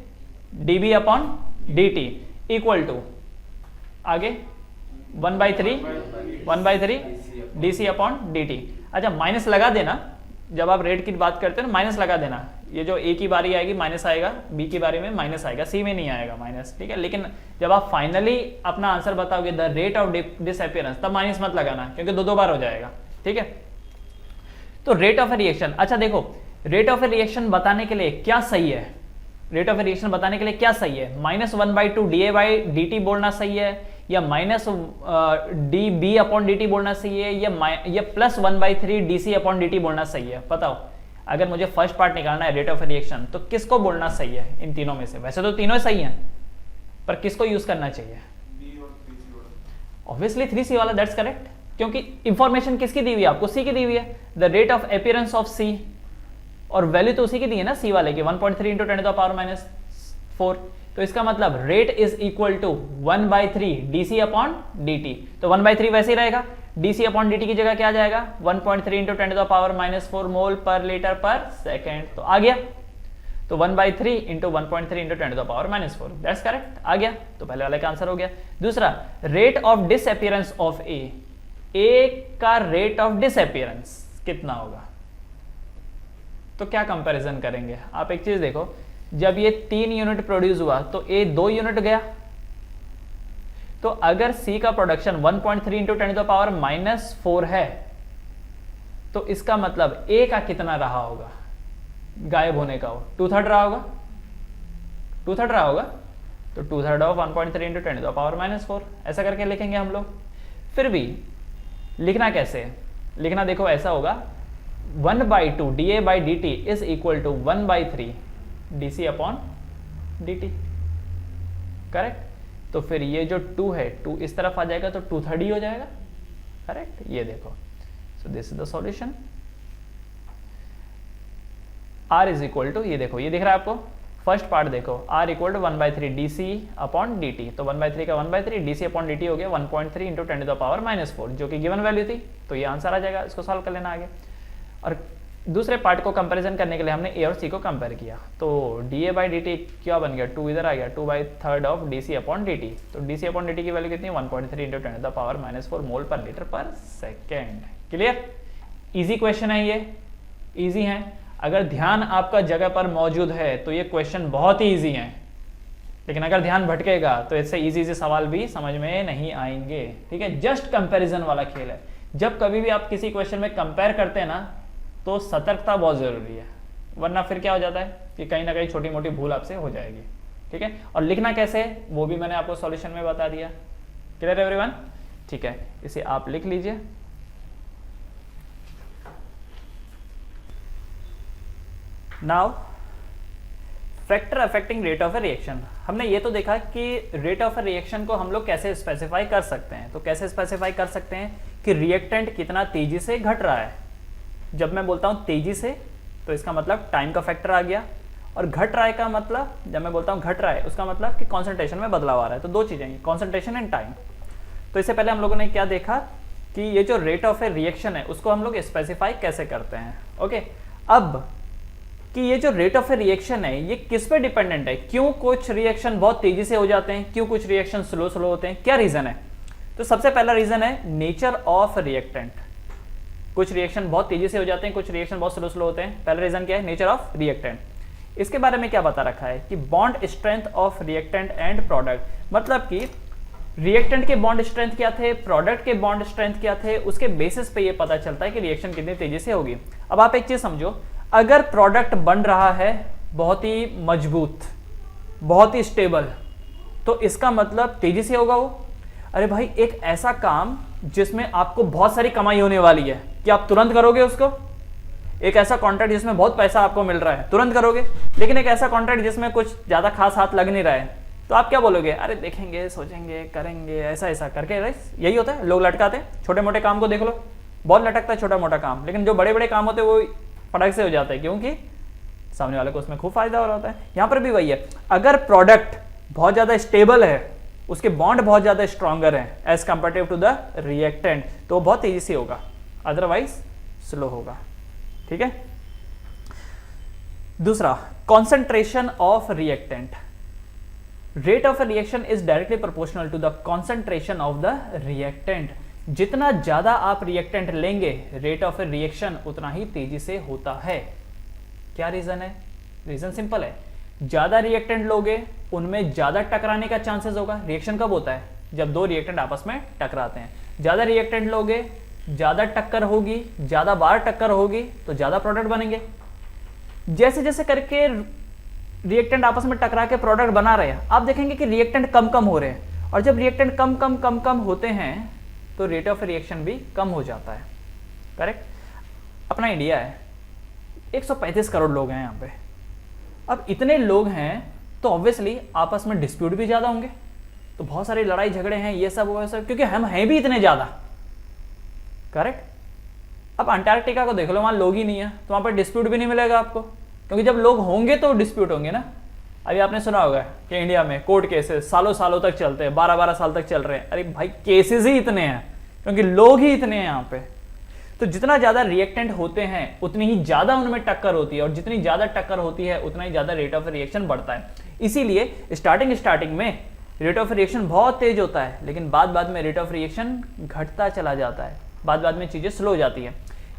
dB/dt इक्वल टू, आगे 1/3 dC/dt। अच्छा, माइनस लगा देना, जब आप रेट की बात करते हो ना माइनस लगा देना, ये जो A की बारी आएगी माइनस आएगा, B की बारी में माइनस आएगा, C में नहीं आएगा माइनस, ठीक है। लेकिन जब आप फाइनली अपना आंसर बताओगे द रेट ऑफ डिसअपीयरेंस, तब माइनस मत लगाना क्योंकि 2 बार हो जाएगा, ठीक है। तो रेट ऑफ ए रिएक्शन, अच्छा देखो, रेट ऑफ ए रिएक्शन बताने के लिए क्या सही है, रेट ऑफ ए रिएक्शन बताने के लिए क्या सही है, -1/2 dA/dt बोलना सही है, या -dB/dt बोलना सही है, या +1/3 dC/dt बोलना सही है। बताओ, अगर मुझे फर्स्ट पार्ट निकालना है रेट ऑफ रिएक्शन, तो किसको बोलना सही है इन तीनों में से। वैसे तो तीनों सही हैं, पर किसको यूज करना चाहिए, ऑब्वियसली 3C वाला, दैट्स करेक्ट, क्योंकि इंफॉर्मेशन किसकी दी हुई है आपको, C की दी हुई है, the rate of appearance of C, और वैल्यू तो उसी की दी है ना C वाले की, 1.3 × 10⁻⁴। तो इसका मतलब rate is equal to 1/3 dC/dt। तो 1/3 वैसे ही रहेगा, dC/dt की जगह क्या आ जाएगा, 1.3 × 10⁻⁴ मोल पर लीटर पर सेकेंड। तो आ गया, तो 1/3 × 1.3 × 10⁻⁴, दैट्स करेक्ट, आ गया। तो पहले वाले का आंसर हो गया। दूसरा, rate of disappearance of A का रेट ऑफ डिसअपीयरेंस कितना होगा। तो क्या कंपैरिजन करेंगे आप, एक चीज देखो, जब ये 3 यूनिट प्रोड्यूस हुआ तो A 2 यूनिट गया, तो अगर C का प्रोडक्शन 1.3 × 10⁻⁴ है तो इसका मतलब A का कितना रहा होगा गायब होने का, हो 2/3 रहा होगा, 2/3 रहा होगा, तो 2/3 ऑफ 1.3 × 10⁻⁴, ऐसा करके लिखेंगे हम लोग। फिर भी लिखना कैसे, लिखना देखो ऐसा होगा, 1/2 dA/dt is equal to 1/3 dC/dt, correct. तो फिर ये जो 2 है, 2 इस तरफ आ जाएगा तो 2/3 ही हो जाएगा, करेक्ट। ये देखो, so this is the solution. R is equal to, ये देखो, ये दिख रहा है आपको, फर्स्ट पार्ट देखो, R इक्वल टू 1/3 dC/dt, तो 1/3 का 1/3 dC/dt हो गया 1.3 × 10⁻⁴, जो कि गिवन वैल्यू थी, तो ये आंसर आ जाएगा, इसको सॉल्व कर लेना आगे। और दूसरे पार्ट को कंपैरिजन करने के लिए हमने ए और सी को कंपेयर किया, तो डी बाई डी टी क्या बन गया, 2 इधर आ गया, 2/3 of D C upon D T. तो D C upon D T की वैल्यू कितनी है, 1.3 इंटू 10⁻⁻⁴ मोल per litre per second. Clear? Easy question है, ये इजी है। अगर ध्यान आपका जगह पर मौजूद है तो ये क्वेश्चन बहुत ही ईजी है, लेकिन अगर ध्यान भटकेगा तो इससे इजी इजी सवाल भी समझ में नहीं आएंगे। ठीक है, जस्ट कंपैरिजन वाला खेल है। जब कभी भी आप किसी क्वेश्चन में कंपेयर करते हैं ना, तो सतर्कता बहुत जरूरी है, वरना फिर क्या हो जाता है कि कहीं ना कहीं छोटी मोटी भूल आपसे हो जाएगी। ठीक है, और लिखना कैसे वो भी मैंने आपको सॉल्यूशन में बता दिया। Clear everyone? ठीक है, इसे आप लिख लीजिए। Now factor affecting rate of a reaction. हमने ये तो देखा कि रेट ऑफ ए रिएक्शन को हम लोग कैसे स्पेसिफाई कर सकते हैं। तो कैसे स्पेसिफाई कर सकते हैं कि रिएक्टेंट कितना तेजी से घट रहा है। जब मैं बोलता हूं तेजी से तो इसका मतलब टाइम का फैक्टर आ गया, और घट रहा है का मतलब, जब मैं बोलता हूं घट रहा है उसका मतलब कि कॉन्सेंट्रेशन में बदलाव आ रहा है। तो दो चीजें, कॉन्सेंट्रेशन एंड टाइम। तो इससे पहले हम लोगों ने क्या देखा कि ये जो रेट ऑफ ए रिएक्शन है उसको हम लोग स्पेसिफाई कैसे करते हैं। ओके, अब कि ये जो रेट ऑफ ए रिएक्शन है ये किस पे डिपेंडेंट है, क्यों कुछ रिएक्शन बहुत तेजी से हो जाते हैं, क्यों कुछ रिएक्शन स्लो स्लो होते हैं, क्या रीजन है। तो सबसे पहला रीजन है नेचर ऑफ रिएक्टेंट। कुछ रिएक्शन बहुत तेजी से हो जाते हैं, कुछ रिएक्शन बहुत स्लो स्लो होते हैं। पहला रीजन क्या है, नेचर ऑफ रिएक्टेंट। इसके बारे में क्या बता रखा है कि bond strength of reactant and product, मतलब कि रिएक्टेंट के बॉन्ड स्ट्रेंथ क्या थे, प्रोडक्ट के बॉन्ड स्ट्रेंथ क्या थे, उसके बेसिस पे ये पता चलता है कि रिएक्शन कितनी तेजी से होगी। अब आप एक चीज समझो, अगर प्रोडक्ट बन रहा है बहुत ही मजबूत, बहुत ही स्टेबल, तो इसका मतलब तेजी से होगा वो। अरे भाई, एक ऐसा काम जिसमें आपको बहुत सारी कमाई होने वाली है, क्या आप तुरंत करोगे उसको? एक ऐसा कॉन्ट्रैक्ट जिसमें बहुत पैसा आपको मिल रहा है, तुरंत करोगे? लेकिन एक ऐसा कॉन्ट्रैक्ट जिसमें कुछ ज्यादा खास हाथ लग नहीं रहा है, तो आप क्या बोलोगे, अरे देखेंगे, सोचेंगे, करेंगे, ऐसा ऐसा करके। यही होता है, लोग लटकाते हैं। छोटे मोटे काम को देख लो, बहुत लटकता है छोटा मोटा काम, लेकिन जो बड़े बड़े काम होते हैं वो फटाक से हो जाता है, क्योंकि सामने वाले को उसमें खूब फायदा हो रहा होता है। यहां पर भी वही है, अगर प्रोडक्ट बहुत ज्यादा स्टेबल है, उसके बॉन्ड बहुत ज्यादा स्ट्रॉन्गर है as comparative to the reactant, तो वो बहुत तेजी से होगा, अदरवाइज स्लो होगा। ठीक है, दूसरा, concentration of reactant. Rate of a reaction is directly proportional to the concentration of the reactant. जितना ज्यादा आप रिएक्टेंट लेंगे, रेट ऑफ ए रिएक्शन उतना ही तेजी से होता है। क्या रीजन है? रीजन सिंपल है, ज्यादा रिएक्टेंट लोगे उनमें ज्यादा टकराने का चांसेस होगा। रिएक्शन कब होता है? जब दो रिएक्टेंट आपस में टकराते हैं। ज्यादा रिएक्टेंट लोगे, ज्यादा टक्कर होगी, ज्यादा बार टक्कर होगी, तो ज्यादा प्रोडक्ट बनेंगे। जैसे जैसे करके रिएक्टेंट आपस में टकरा के प्रोडक्ट बना रहे हैं, आप देखेंगे कि रिएक्टेंट कम कम हो रहे हैं, और जब रिएक्टेंट कम कम कम कम होते हैं तो रेट ऑफ रिएक्शन भी कम हो जाता है। करेक्ट? अपना इंडिया है, 135 करोड़ लोग हैं यहाँ पे। अब इतने लोग हैं तो ऑब्वियसली आपस में डिस्प्यूट भी ज्यादा होंगे, तो बहुत सारी लड़ाई झगड़े हैं, ये सब वो सब, क्योंकि हम हैं भी इतने ज्यादा। करेक्ट? अब अंटार्कटिका को देख लो, वहां लोग ही नहीं है, तो वहां पर डिस्प्यूट भी नहीं मिलेगा आपको, क्योंकि जब लोग होंगे तो डिस्प्यूट होंगे ना। अभी आपने सुना होगा कि इंडिया में कोर्ट केसेस सालों सालों तक चलते हैं, 12-12 साल तक चल रहे हैं। अरे भाई, केसेस ही इतने हैं क्योंकि लोग ही इतने हैं यहाँ पे। तो जितना ज्यादा रिएक्टेंट होते हैं उतनी ही ज्यादा उनमें टक्कर होती है, और जितनी ज्यादा टक्कर होती है उतना ही ज्यादा रेट ऑफ रिएक्शन बढ़ता है। इसीलिए स्टार्टिंग में रेट ऑफ रिएक्शन बहुत तेज होता है, लेकिन बाद में रेट ऑफ रिएक्शन घटता चला जाता है, बाद में चीजें स्लो हो जाती है।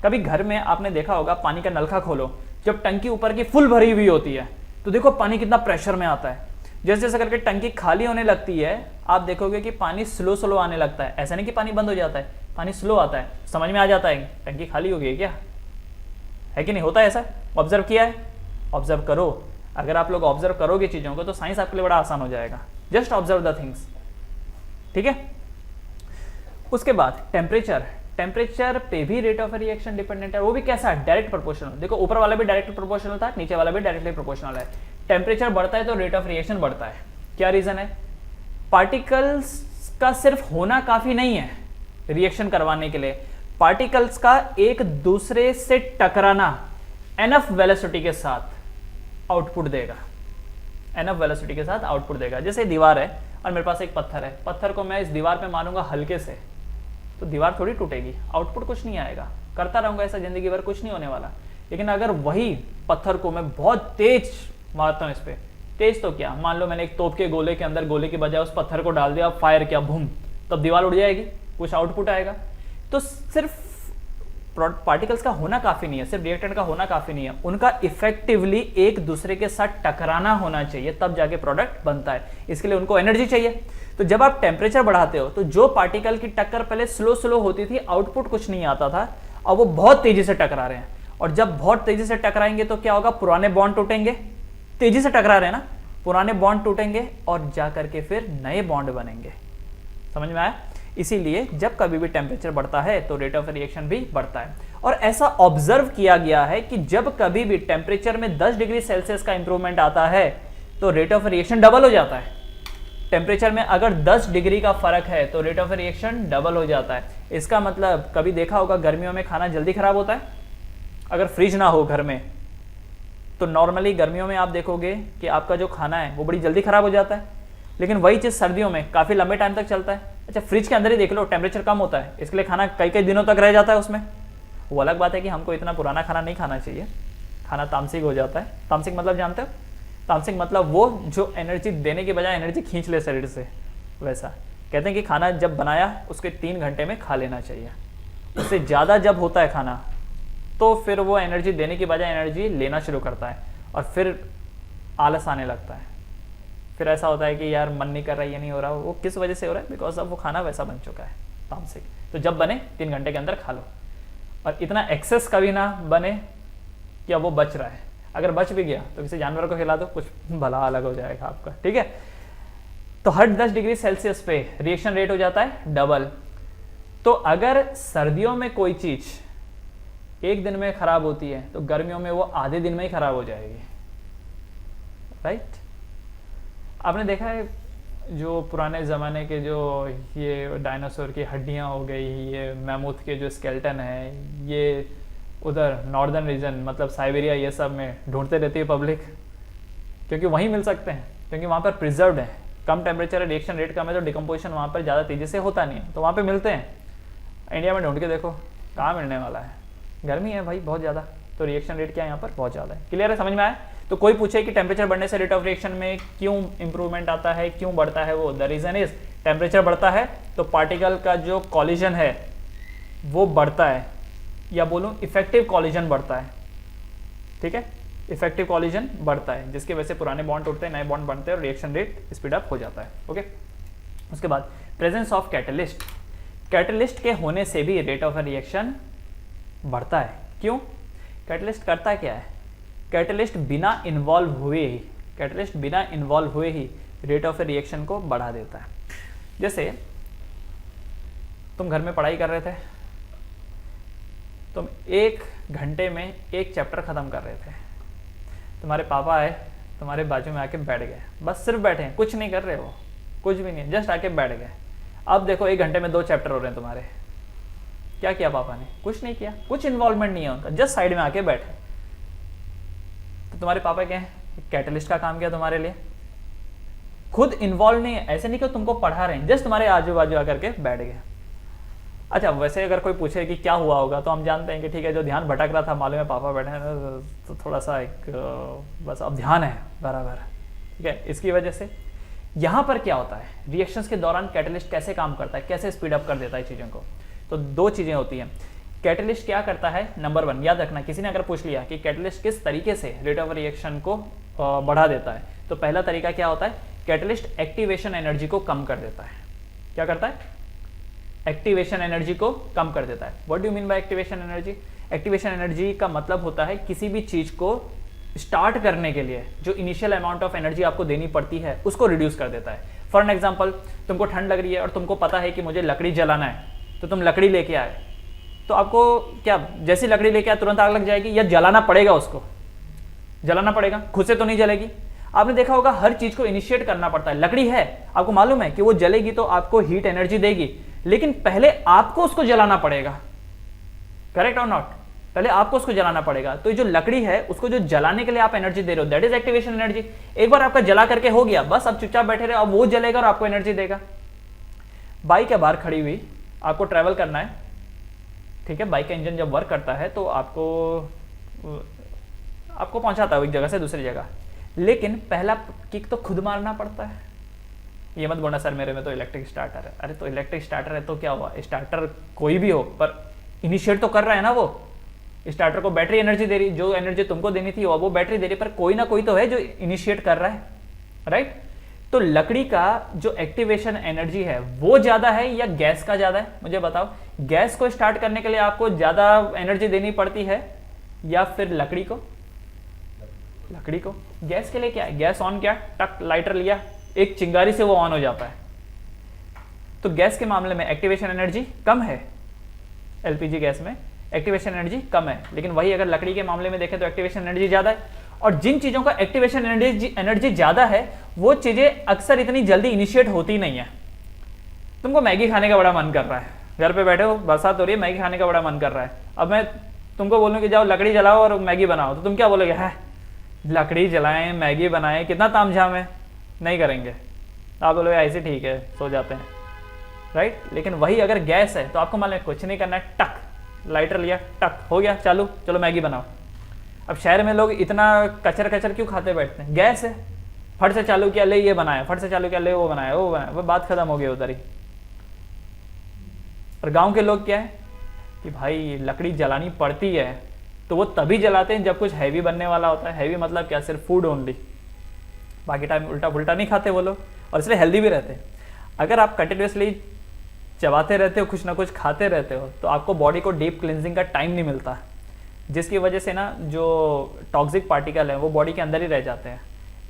कभी घर में आपने देखा होगा, पानी का नलका खोलो, जब टंकी ऊपर की फुल भरी हुई होती है तो देखो पानी कितना प्रेशर में आता है। जैसे जैसे करके टंकी खाली होने लगती है, आप देखोगे कि पानी स्लो स्लो आने लगता है। ऐसा नहीं कि पानी बंद हो जाता है, पानी स्लो आता है। समझ में आ जाता है टंकी खाली हो गई है क्या, है कि नहीं? होता है ऐसा, ऑब्जर्व किया है? ऑब्जर्व करो। अगर आप लोग ऑब्जर्व करोगे चीजों को तो साइंस आपके लिए बड़ा आसान हो जाएगा। Just observe the things. ठीक है, उसके बाद टेम्परेचर पे भी रेट ऑफ रिएक्शन डिपेंडेंट है। वो भी कैसा? Direct proportional. देखो, ऊपर वाला भी डायरेक्ट प्रोपोर्शनल था, नीचे वाला भी डायरेक्टली प्रोपोर्शनल है। टेम्परेचर बढ़ता है तो रेट ऑफ रिएक्शन बढ़ता है। क्या रीजन है? पार्टिकल्स का सिर्फ होना काफी नहीं है रिएक्शन करवाने के लिए, पार्टिकल्स का एक दूसरे से टकराना एनफ वेलोसिटी के साथ आउटपुट देगा। एनफ वेलोसिटी के साथ आउटपुट देगा। जैसे दीवार है और मेरे पास एक पत्थर है, पत्थर को मैं इस दीवार पे मारूंगा हल्के से, तो दीवार थोड़ी टूटेगी, आउटपुट कुछ नहीं आएगा। करता रहूंगा ऐसा जिंदगी भर, कुछ नहीं होने वाला। लेकिन अगर वही पत्थर को मैं बहुत तेज मारता हूँ इस पर, तेज तो क्या, मान लो मैंने एक तोप के गोले के अंदर गोले के बजाय उस पत्थर को डाल दिया, फायर किया, बूम, तब दीवार उड़ जाएगी, कुछ आउटपुट आएगा। तो सिर्फ पार्टिकल्स का होना काफी नहीं है, सिर्फ रिएक्टेंट का होना काफी नहीं है, उनका इफेक्टिवली एक दूसरे के साथ टकराना होना चाहिए, तब जाके प्रोडक्ट बनता है। इसके लिए उनको एनर्जी चाहिए। तो जब आप टेम्परेचर बढ़ाते हो तो जो पार्टिकल की टक्कर पहले स्लो स्लो होती थी, आउटपुट कुछ नहीं आता था, और वो बहुत तेजी से टकरा रहे हैं। और जब बहुत तेजी से टकराएंगे तो क्या होगा, पुराने बॉन्ड टूटेंगे, तेजी से टकरा रहे हैं ना, पुराने बॉन्ड टूटेंगे और जा करके फिर नए बॉन्ड बनेंगे। समझ में आया? इसीलिए जब कभी भी टेम्परेचर बढ़ता है तो रेट ऑफ रिएक्शन भी बढ़ता है। और ऐसा ऑब्जर्व किया गया है कि जब कभी भी टेम्परेचर में 10 डिग्री सेल्सियस का इंप्रूवमेंट आता है तो रेट ऑफ रिएक्शन डबल हो जाता है। टेम्परेचर में अगर 10 डिग्री का फर्क है तो रेट ऑफ रिएक्शन डबल हो जाता है। इसका मतलब कभी देखा होगा गर्मियों में खाना जल्दी खराब होता है, अगर फ्रिज ना हो घर में तो नॉर्मली गर्मियों में आप देखोगे कि आपका जो खाना है वो बड़ी जल्दी खराब हो जाता है, लेकिन वही चीज़ सर्दियों में काफ़ी लंबे टाइम तक चलता है। अच्छा, फ्रिज के अंदर ही देख लो, टेम्परेचर कम होता है, इसके लिए खाना कई कई दिनों तक रह जाता है उसमें। वो अलग बात है कि हमको इतना पुराना खाना नहीं खाना चाहिए, खाना तामसिक हो जाता है। तामसिक मतलब जानते हो? तामसिक मतलब वो जो एनर्जी देने के बजाय एनर्जी खींच ले शरीर से, वैसा। कहते हैं कि खाना जब बनाया उसके 3 घंटे में खा लेना चाहिए। उससे ज़्यादा जब होता है खाना तो फिर वो एनर्जी देने के बजाय एनर्जी लेना शुरू करता है और फिर आलस आने लगता है। फिर ऐसा होता है कि यार मन नहीं कर रहा है, ये नहीं हो रहा। वो किस वजह से हो रहा है? बिकॉज अब वो खाना वैसा बन चुका है तामसिक। तो जब बने 3 घंटे के अंदर खा लो, और इतना एक्सेस कभी ना बने कि अब वो बच रहा है। अगर बच भी गया तो किसी जानवर को खिला दो, कुछ भला अलग हो जाएगा आपका, ठीक है। तो हर 10 डिग्री सेल्सियस पे रिएक्शन रेट हो जाता है डबल। तो अगर सर्दियों में कोई चीज एक दिन में खराब होती है तो गर्मियों में वो आधे दिन में ही खराब हो जाएगी, राइट। आपने देखा है जो पुराने ज़माने के जो ये डायनासोर की हड्डियां हो गई, ये मैमूथ के जो स्केलेटन है, ये उधर नॉर्दर्न रीजन मतलब साइबेरिया ये सब में ढूंढते रहती है पब्लिक, क्योंकि वहीं मिल सकते हैं, क्योंकि वहाँ पर प्रिजर्व्ड है, कम टेम्परेचर है, रिएक्शन रेट कम है, तो डिकम्पोजिशन वहाँ पर ज़्यादा तेज़ी से होता नहीं है, तो वहाँ पे मिलते हैं। इंडिया में ढूंढ के देखो कहाँ मिलने वाला है, गर्मी है भाई बहुत ज़्यादा, तो रिएक्शन रेट क्या है यहाँ पर बहुत ज़्यादा है। क्लियर है? समझ में आया? तो कोई पूछे कि टेम्परेचर बढ़ने से रेट ऑफ रिएक्शन में क्यों इंप्रूवमेंट आता है, क्यों बढ़ता है, वो द रीजन इज टेम्परेचर बढ़ता है तो पार्टिकल का जो कॉलिजन है वो बढ़ता है, या बोलूँ इफेक्टिव कॉलिजन बढ़ता है, ठीक है। इफेक्टिव कॉलिजन बढ़ता है जिसकी वजह से पुराने बॉन्ड टूटते हैं, नए बॉन्ड बनते हैं और रिएक्शन रेट स्पीड अप हो जाता है, ओके। उसके बाद प्रेजेंस ऑफ कैटलिस्ट, कैटलिस्ट के होने से भी रेट ऑफ रिएक्शन बढ़ता है। क्यों? कैटलिस्ट करता क्या है? कैटलिस्ट बिना इन्वॉल्व हुए ही रेट ऑफ रिएक्शन को बढ़ा देता है। जैसे तुम घर में पढ़ाई कर रहे थे, तुम 1 घंटे में एक चैप्टर खत्म कर रहे थे, तुम्हारे पापा आए, तुम्हारे बाजू में आके बैठ गए, बस सिर्फ बैठे हैं, कुछ नहीं कर रहे हो, कुछ भी नहीं, जस्ट आके बैठ गए। अब देखो 1 घंटे में 2 चैप्टर हो रहे हैं तुम्हारे, क्या किया पापा ने? कुछ नहीं किया, कुछ इन्वॉल्वमेंट नहीं है उनका, जस्ट साइड में आके बैठे। तो तुम्हारे पापा क्या है? कैटलिस्ट का काम किया तुम्हारे लिए, खुद इन्वॉल्व नहीं है, ऐसे नहीं कि तुमको पढ़ा रहे हैं, जस्ट तुम्हारे आजू बाजू आकर के बैठ गए। अच्छा, वैसे अगर कोई पूछे कि क्या हुआ होगा तो हम जानते हैं कि ठीक है, जो ध्यान भटक रहा था, मालूम है पापा बैठे हैं तो थोड़ा सा एक बस अब ध्यान है बराबर, ठीक है। इसकी वजह से यहाँ पर क्या होता है, रिएक्शंस के दौरान कैटलिस्ट कैसे काम करता है, कैसे स्पीड अप कर देता है चीज़ों को। तो 2 चीज़ें होती हैं। कैटलिस्ट क्या करता है, नंबर 1 याद रखना, किसी ने अगर पूछ लिया कि कैटलिस्ट किस तरीके से रेट ऑफ रिएक्शन को बढ़ा देता है, तो पहला तरीका क्या होता है, कैटलिस्ट एक्टिवेशन एनर्जी को कम कर देता है। क्या करता है? एक्टिवेशन एनर्जी को कम कर देता है। What do you mean by activation energy? Activation energy का मतलब होता है किसी भी चीज को स्टार्ट करने के लिए जो इनिशियल अमाउंट ऑफ एनर्जी आपको देनी पड़ती है उसको रिड्यूस कर देता है। फॉर एन एग्जाम्पल, तुमको ठंड लग रही है और तुमको पता है कि मुझे लकड़ी जलाना है, तो तुम लकड़ी लेके आए, तो आपको क्या जैसी लकड़ी लेके आए तुरंत आग लग जाएगी, या जलाना पड़ेगा? उसको जलाना पड़ेगा, खुद से तो नहीं जलेगी। आपने देखा होगा हर चीज को इनिशिएट करना पड़ता है। लकड़ी है, आपको मालूम है कि वो जलेगी तो आपको हीट एनर्जी देगी, लेकिन पहले आपको उसको जलाना पड़ेगा, करेक्ट और नॉट? पहले आपको उसको जलाना पड़ेगा। तो जो लकड़ी है उसको जो जलाने के लिए आप एनर्जी दे रहे हो, दैट इज एक्टिवेशन एनर्जी। एक बार आपका जला करके हो गया, बस अब चुपचाप बैठे रहे, अब वो जलेगा और आपको एनर्जी देगा। बाइक है बाहर खड़ी हुई, आपको ट्रेवल करना है, ठीक है। बाइक का इंजन जब वर्क करता है तो आपको आपको पहुंचाता है एक जगह से दूसरी जगह, लेकिन पहला किक तो खुद मारना पड़ता है। ये मत बोलना सर मेरे में तो इलेक्ट्रिक स्टार्टर है। अरे तो इलेक्ट्रिक स्टार्टर है तो क्या हुआ, स्टार्टर कोई भी हो पर इनिशिएट तो कर रहा है ना। वो स्टार्टर को बैटरी एनर्जी दे रही, जो एनर्जी तुमको देनी थी वो बैटरी दे रही, पर कोई ना कोई तो है जो इनिशिएट कर रहा है, राइट। तो लकड़ी का जो एक्टिवेशन एनर्जी है वो ज्यादा है या गैस का ज्यादा है, मुझे बताओ। गैस को स्टार्ट करने के लिए आपको ज्यादा एनर्जी देनी पड़ती है या फिर लकड़ी को? लकड़ी को। गैस के लिए क्या है, गैस ऑन किया, टक लाइटर लिया, एक चिंगारी से वो ऑन हो जाता है। तो गैस के मामले में एक्टिवेशन एनर्जी कम है, एलपीजी गैस में एक्टिवेशन एनर्जी कम है, लेकिन वही अगर लकड़ी के मामले में देखें तो एक्टिवेशन एनर्जी ज्यादा है। और जिन चीजों का एक्टिवेशन एनर्जी ज्यादा है वो चीजें अक्सर इतनी जल्दी इनिशिएट होती नहीं है। तुमको मैगी खाने का बड़ा मन कर रहा है, घर पे बैठे हो, बरसात हो रही है, मैगी खाने का बड़ा मन कर रहा है। अब मैं तुमको बोलूं कि जाओ लकड़ी जलाओ और मैगी बनाओ, तो तुम क्या बोलोगे, है लकड़ी जलाएं मैगी बनाएं कितना तामझाम है, नहीं करेंगे। आप बोलोगे ऐसे ठीक है सो जाते हैं, राइट। लेकिन वही अगर गैस है तो आपको मालूम है कुछ नहीं करना है, टक लाइटर लिया, टक हो गया चालू, चलो मैगी बनाओ। अब शहर में लोग इतना कचर कचर क्यों खाते बैठते हैं, गैस है, फट से चालू किया ले ये बनाया, फट से चालू किया ले वो बनाया, वो बात खत्म हो गई उधर ही। और गांव के लोग क्या है कि भाई लकड़ी जलानी पड़ती है तो वो तभी जलाते हैं जब कुछ हैवी बनने वाला होता है। हैवी मतलब क्या, सिर्फ फूड ओनली, बाकी टाइम उल्टा पुल्टा नहीं खाते वो लोग, और इसलिए हेल्दी भी रहते हैं। अगर आप कंटिन्यूसली चबाते रहते हो, कुछ ना कुछ खाते रहते हो, तो आपको बॉडी को डीप क्लिनजिंग का टाइम नहीं मिलता, जिसकी वजह से ना जो टॉक्सिक पार्टिकल है वो बॉडी के अंदर ही रह जाते हैं।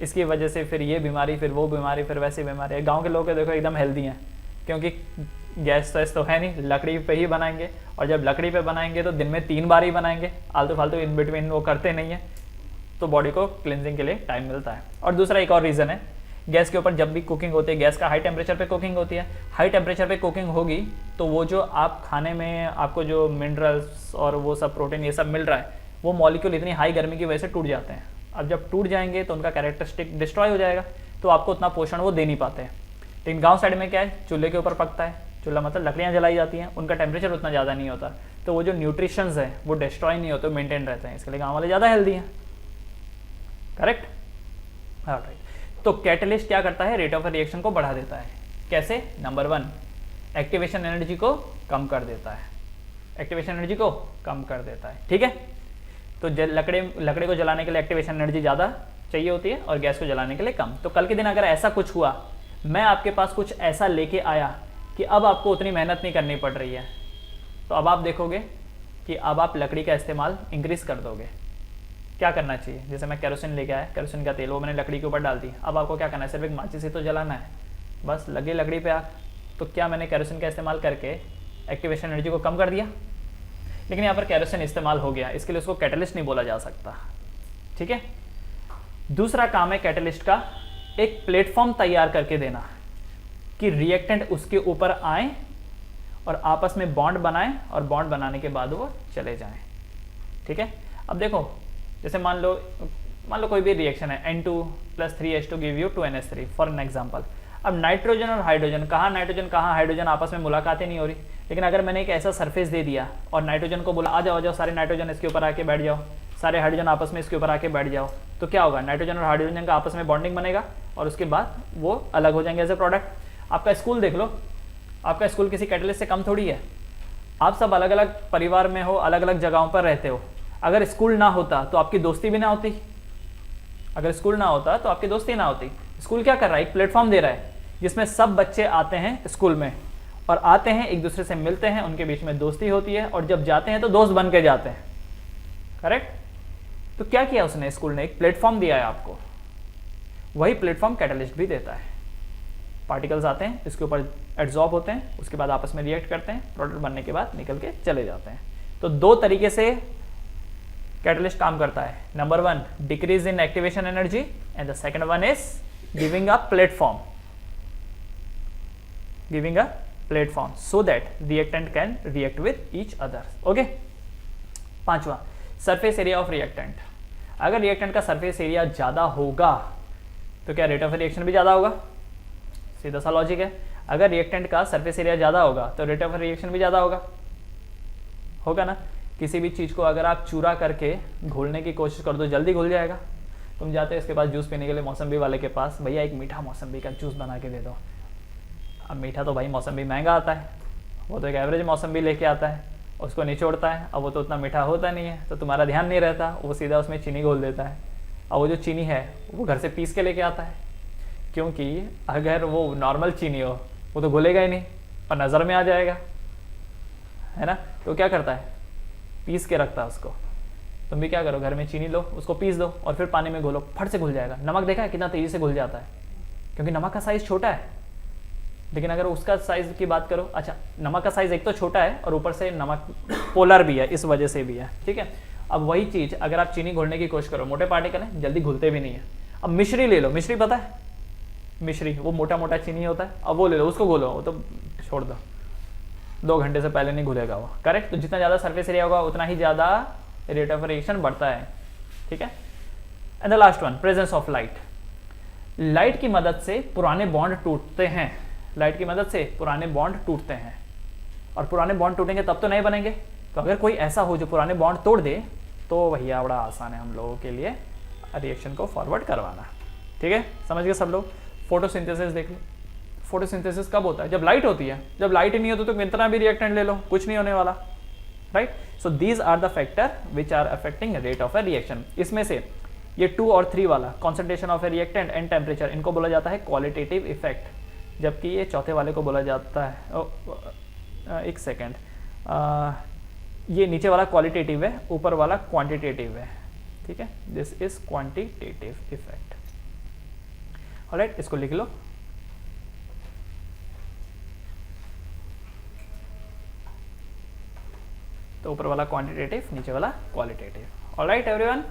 इसकी वजह से फिर ये बीमारी, फिर वो बीमारी, फिर वैसी बीमारी। गांव के लोग देखो एकदम हेल्दी हैं, क्योंकि गैस तो है नहीं, लकड़ी पे ही बनाएंगे, और जब लकड़ी पे बनाएंगे तो दिन में 3 बार ही बनाएंगे, आलतू फालतू इन बिटवीन वो करते नहीं है, तो बॉडी को क्लिनजिंग के लिए टाइम मिलता है। और दूसरा एक और रीज़न है, गैस के ऊपर जब भी कुकिंग होती है, गैस का हाई टेम्परेचर पे कुकिंग होती है, हाई टेम्परेचर पे कुकिंग होगी तो वो जो आप खाने में आपको जो मिनरल्स और वो सब प्रोटीन ये सब मिल रहा है, वो मॉलिक्यूल इतनी हाई गर्मी की वजह से टूट जाते हैं। अब जब टूट जाएंगे तो उनका कैरेक्टरिस्टिक डिस्ट्रॉय हो जाएगा, तो आपको उतना पोषण वो दे नहीं पाते हैं। लेकिन गाँव साइड में क्या है, चूल्हे के ऊपर पकता है, चूल्हा मतलब लकड़ियाँ जलाई जाती हैं, उनका टेम्परेचर उतना ज़्यादा नहीं होता, तो वो जो न्यूट्रिशंस है वो डिस्ट्रॉय नहीं होते, मेंटेन रहते हैं, इसके लिए गाँव वाले ज़्यादा हेल्दी हैं, करेक्ट। राइट। तो कैटलिस्ट क्या करता है, रेट ऑफ रिएक्शन को बढ़ा देता है। कैसे? नंबर 1, एक्टिवेशन एनर्जी को कम कर देता है, एक्टिवेशन एनर्जी को कम कर देता है, ठीक है। तो लकड़े को जलाने के लिए एक्टिवेशन एनर्जी ज़्यादा चाहिए होती है और गैस को जलाने के लिए कम। तो कल के दिन अगर ऐसा कुछ हुआ, मैं आपके पास कुछ ऐसा लेके आया कि अब आपको उतनी मेहनत नहीं करनी पड़ रही है, तो अब आप देखोगे कि अब आप लकड़ी का इस्तेमाल इंक्रीज कर दोगे। क्या करना चाहिए, जैसे मैं केरोसिन लेके आया, केरोसिन का तेल वो मैंने लकड़ी के ऊपर डाल दी, अब आपको क्या करना है, सिर्फ एक माचिस ही तो जलाना है, बस लगे लकड़ी पे आग। तो क्या मैंने केरोसिन का इस्तेमाल करके एक्टिवेशन एनर्जी को कम कर दिया? लेकिन यहाँ पर केरोसिन इस्तेमाल हो गया, इसके लिए उसको कैटलिस्ट नहीं बोला जा सकता, ठीक है। दूसरा काम है कैटलिस्ट का, एक प्लेटफॉर्म तैयार करके देना कि रिएक्टेंट उसके ऊपर आए और आपस में बॉन्ड बनाएं, और बॉन्ड बनाने के बाद वो चले जाएं, ठीक है। अब देखो, जैसे मान लो कोई भी रिएक्शन है, N2 + 3H2 give you 2NH3 for an example. अब नाइट्रोजन और हाइड्रोजन, कहाँ नाइट्रोजन कहाँ हाइड्रोजन, आपस में मुलाकातें नहीं हो रही। लेकिन अगर मैंने एक ऐसा सरफेस दे दिया और नाइट्रोजन को बोला आ जाओ सारे नाइट्रोजन इसके ऊपर आके बैठ जाओ, सारे हाइड्रोजन आपस में इसके ऊपर आके बैठ जाओ, तो क्या होगा, नाइट्रोजन और हाइड्रोजन का आपस में बॉन्डिंग बनेगा और उसके बाद वो अलग हो जाएंगे एज ए प्रोडक्ट। आपका स्कूल देख लो, आपका स्कूल किसी कैटलिस्ट से कम थोड़ी है। आप सब अलग अलग परिवार में हो, अलग अलग जगहों पर रहते हो। अगर स्कूल ना होता तो आपकी दोस्ती भी ना होती, अगर स्कूल ना होता तो आपकी दोस्ती ना होती। स्कूल क्या कर रहा है, एक प्लेटफॉर्म दे रहा है जिसमें सब बच्चे आते हैं स्कूल में, और आते हैं एक दूसरे से मिलते हैं, उनके बीच में दोस्ती होती है, और जब जाते हैं तो दोस्त बन के जाते हैं, करेक्ट। तो क्या किया उसने, स्कूल ने एक प्लेटफॉर्म दिया है आपको, वही प्लेटफॉर्म कैटलिस्ट भी देता है। पार्टिकल्स आते हैं, इसके ऊपर एड्सॉर्ब होते हैं, उसके बाद आपस में रिएक्ट करते हैं, प्रोडक्ट बनने के बाद निकल के चले जाते हैं। तो 2 तरीके से कैटलिस्ट काम करता है। Number 1, decrease in activation energy, and the second one is giving a platform, giving a platform so that reactant can react with each other, okay. 5वां, सरफेस एरिया ऑफ रिएक्टेंट। अगर रिएक्टेंट का surface area ज्यादा होगा तो क्या rate of reaction भी ज्यादा होगा, सीधा सा लॉजिक है। अगर रिएक्टेंट का सरफेस एरिया ज्यादा होगा तो रेट ऑफ रिएक्शन भी ज्यादा होगा ना। किसी भी चीज़ को अगर आप चूरा करके घोलने की कोशिश कर दो जल्दी घुल जाएगा। तुम जाते हो इसके पास जूस पीने के लिए मौसम्बी वाले के पास, भैया एक मीठा मौसम्बी का जूस बना के दे दो। अब मीठा तो भाई मौसम्बी महंगा आता है, वो तो एक एवरेज मौसम्बी लेके आता है, उसको निचोड़ता है, अब वो तो उतना मीठा होता नहीं है, तो तुम्हारा ध्यान नहीं रहता, वो सीधा उसमें चीनी घोल देता है। अब वो जो चीनी है वो घर से पीस के लेके आता है, क्योंकि अगर वो नॉर्मल चीनी हो वो तो घुलेगा ही नहीं और नज़र में आ जाएगा, है ना। तो क्या करता है, पीस के रखता है उसको। तुम भी क्या करो, घर में चीनी लो, उसको पीस दो और फिर पानी में घोलो, फट से घुल जाएगा। नमक देखा है कितना तेज़ी से घुल जाता है, क्योंकि नमक का साइज़ छोटा है। लेकिन अगर उसका साइज़ की बात करो, अच्छा नमक का साइज़ एक तो छोटा है और ऊपर से नमक पोलर भी है, इस वजह से भी है, ठीक है। अब वही चीज़ अगर आप चीनी घोलने की कोशिश करो, मोटे पार्टिकल हैं, जल्दी घुलते भी नहीं है। अब मिश्री ले लो, मिश्री पता है, मिश्री वो मोटा मोटा चीनी होता है, अब वो ले लो, उसको घोलो, वो तो छोड़ दो, 2 घंटे से पहले नहीं घुलेगा वो, करेक्ट। तो जितना ज़्यादा सरफेस एरिया होगा उतना ही ज़्यादा रेट ऑफ रिएक्शन बढ़ता है, ठीक है। And the last one, presence of light. Light की मदद से पुराने बॉन्ड टूटते हैं, लाइट की मदद से पुराने बॉन्ड टूटते हैं, और पुराने बॉन्ड टूटेंगे तब तो नए बनेंगे। तो अगर कोई ऐसा हो जो पुराने बॉन्ड तोड़ दे तो भैया बड़ा आसान है हम लोगों के लिए रिएक्शन को फॉरवर्ड करवाना, ठीक है। समझ गए सब लोग। फोटोसिंथेसिस देख लो, फोटोसिंथेसिस कब होता है, जब लाइट होती है, जब लाइट ही नहीं होती तो कितना भी रिएक्टेंट ले लो कुछ नहीं होने वाला, right. So these are the factor which are affecting rate of a reaction. इसमें से ये 2 और 3 वाला concentration of a reactant and temperature, इनको बोला जाता है क्वालिटेटिव इफेक्ट, जबकि ये चौथे वाले को बोला जाता है, एक सेकेंड, ये नीचे वाला क्वालिटेटिव है, ऊपर वाला क्वांटिटेटिव है, ठीक है। This is quantitative effect, alright, इसको लिख लो। तो ऊपर वाला क्वांटिटेटिव, नीचे वाला क्वालिटेटिव, ऑलराइट एवरीवन।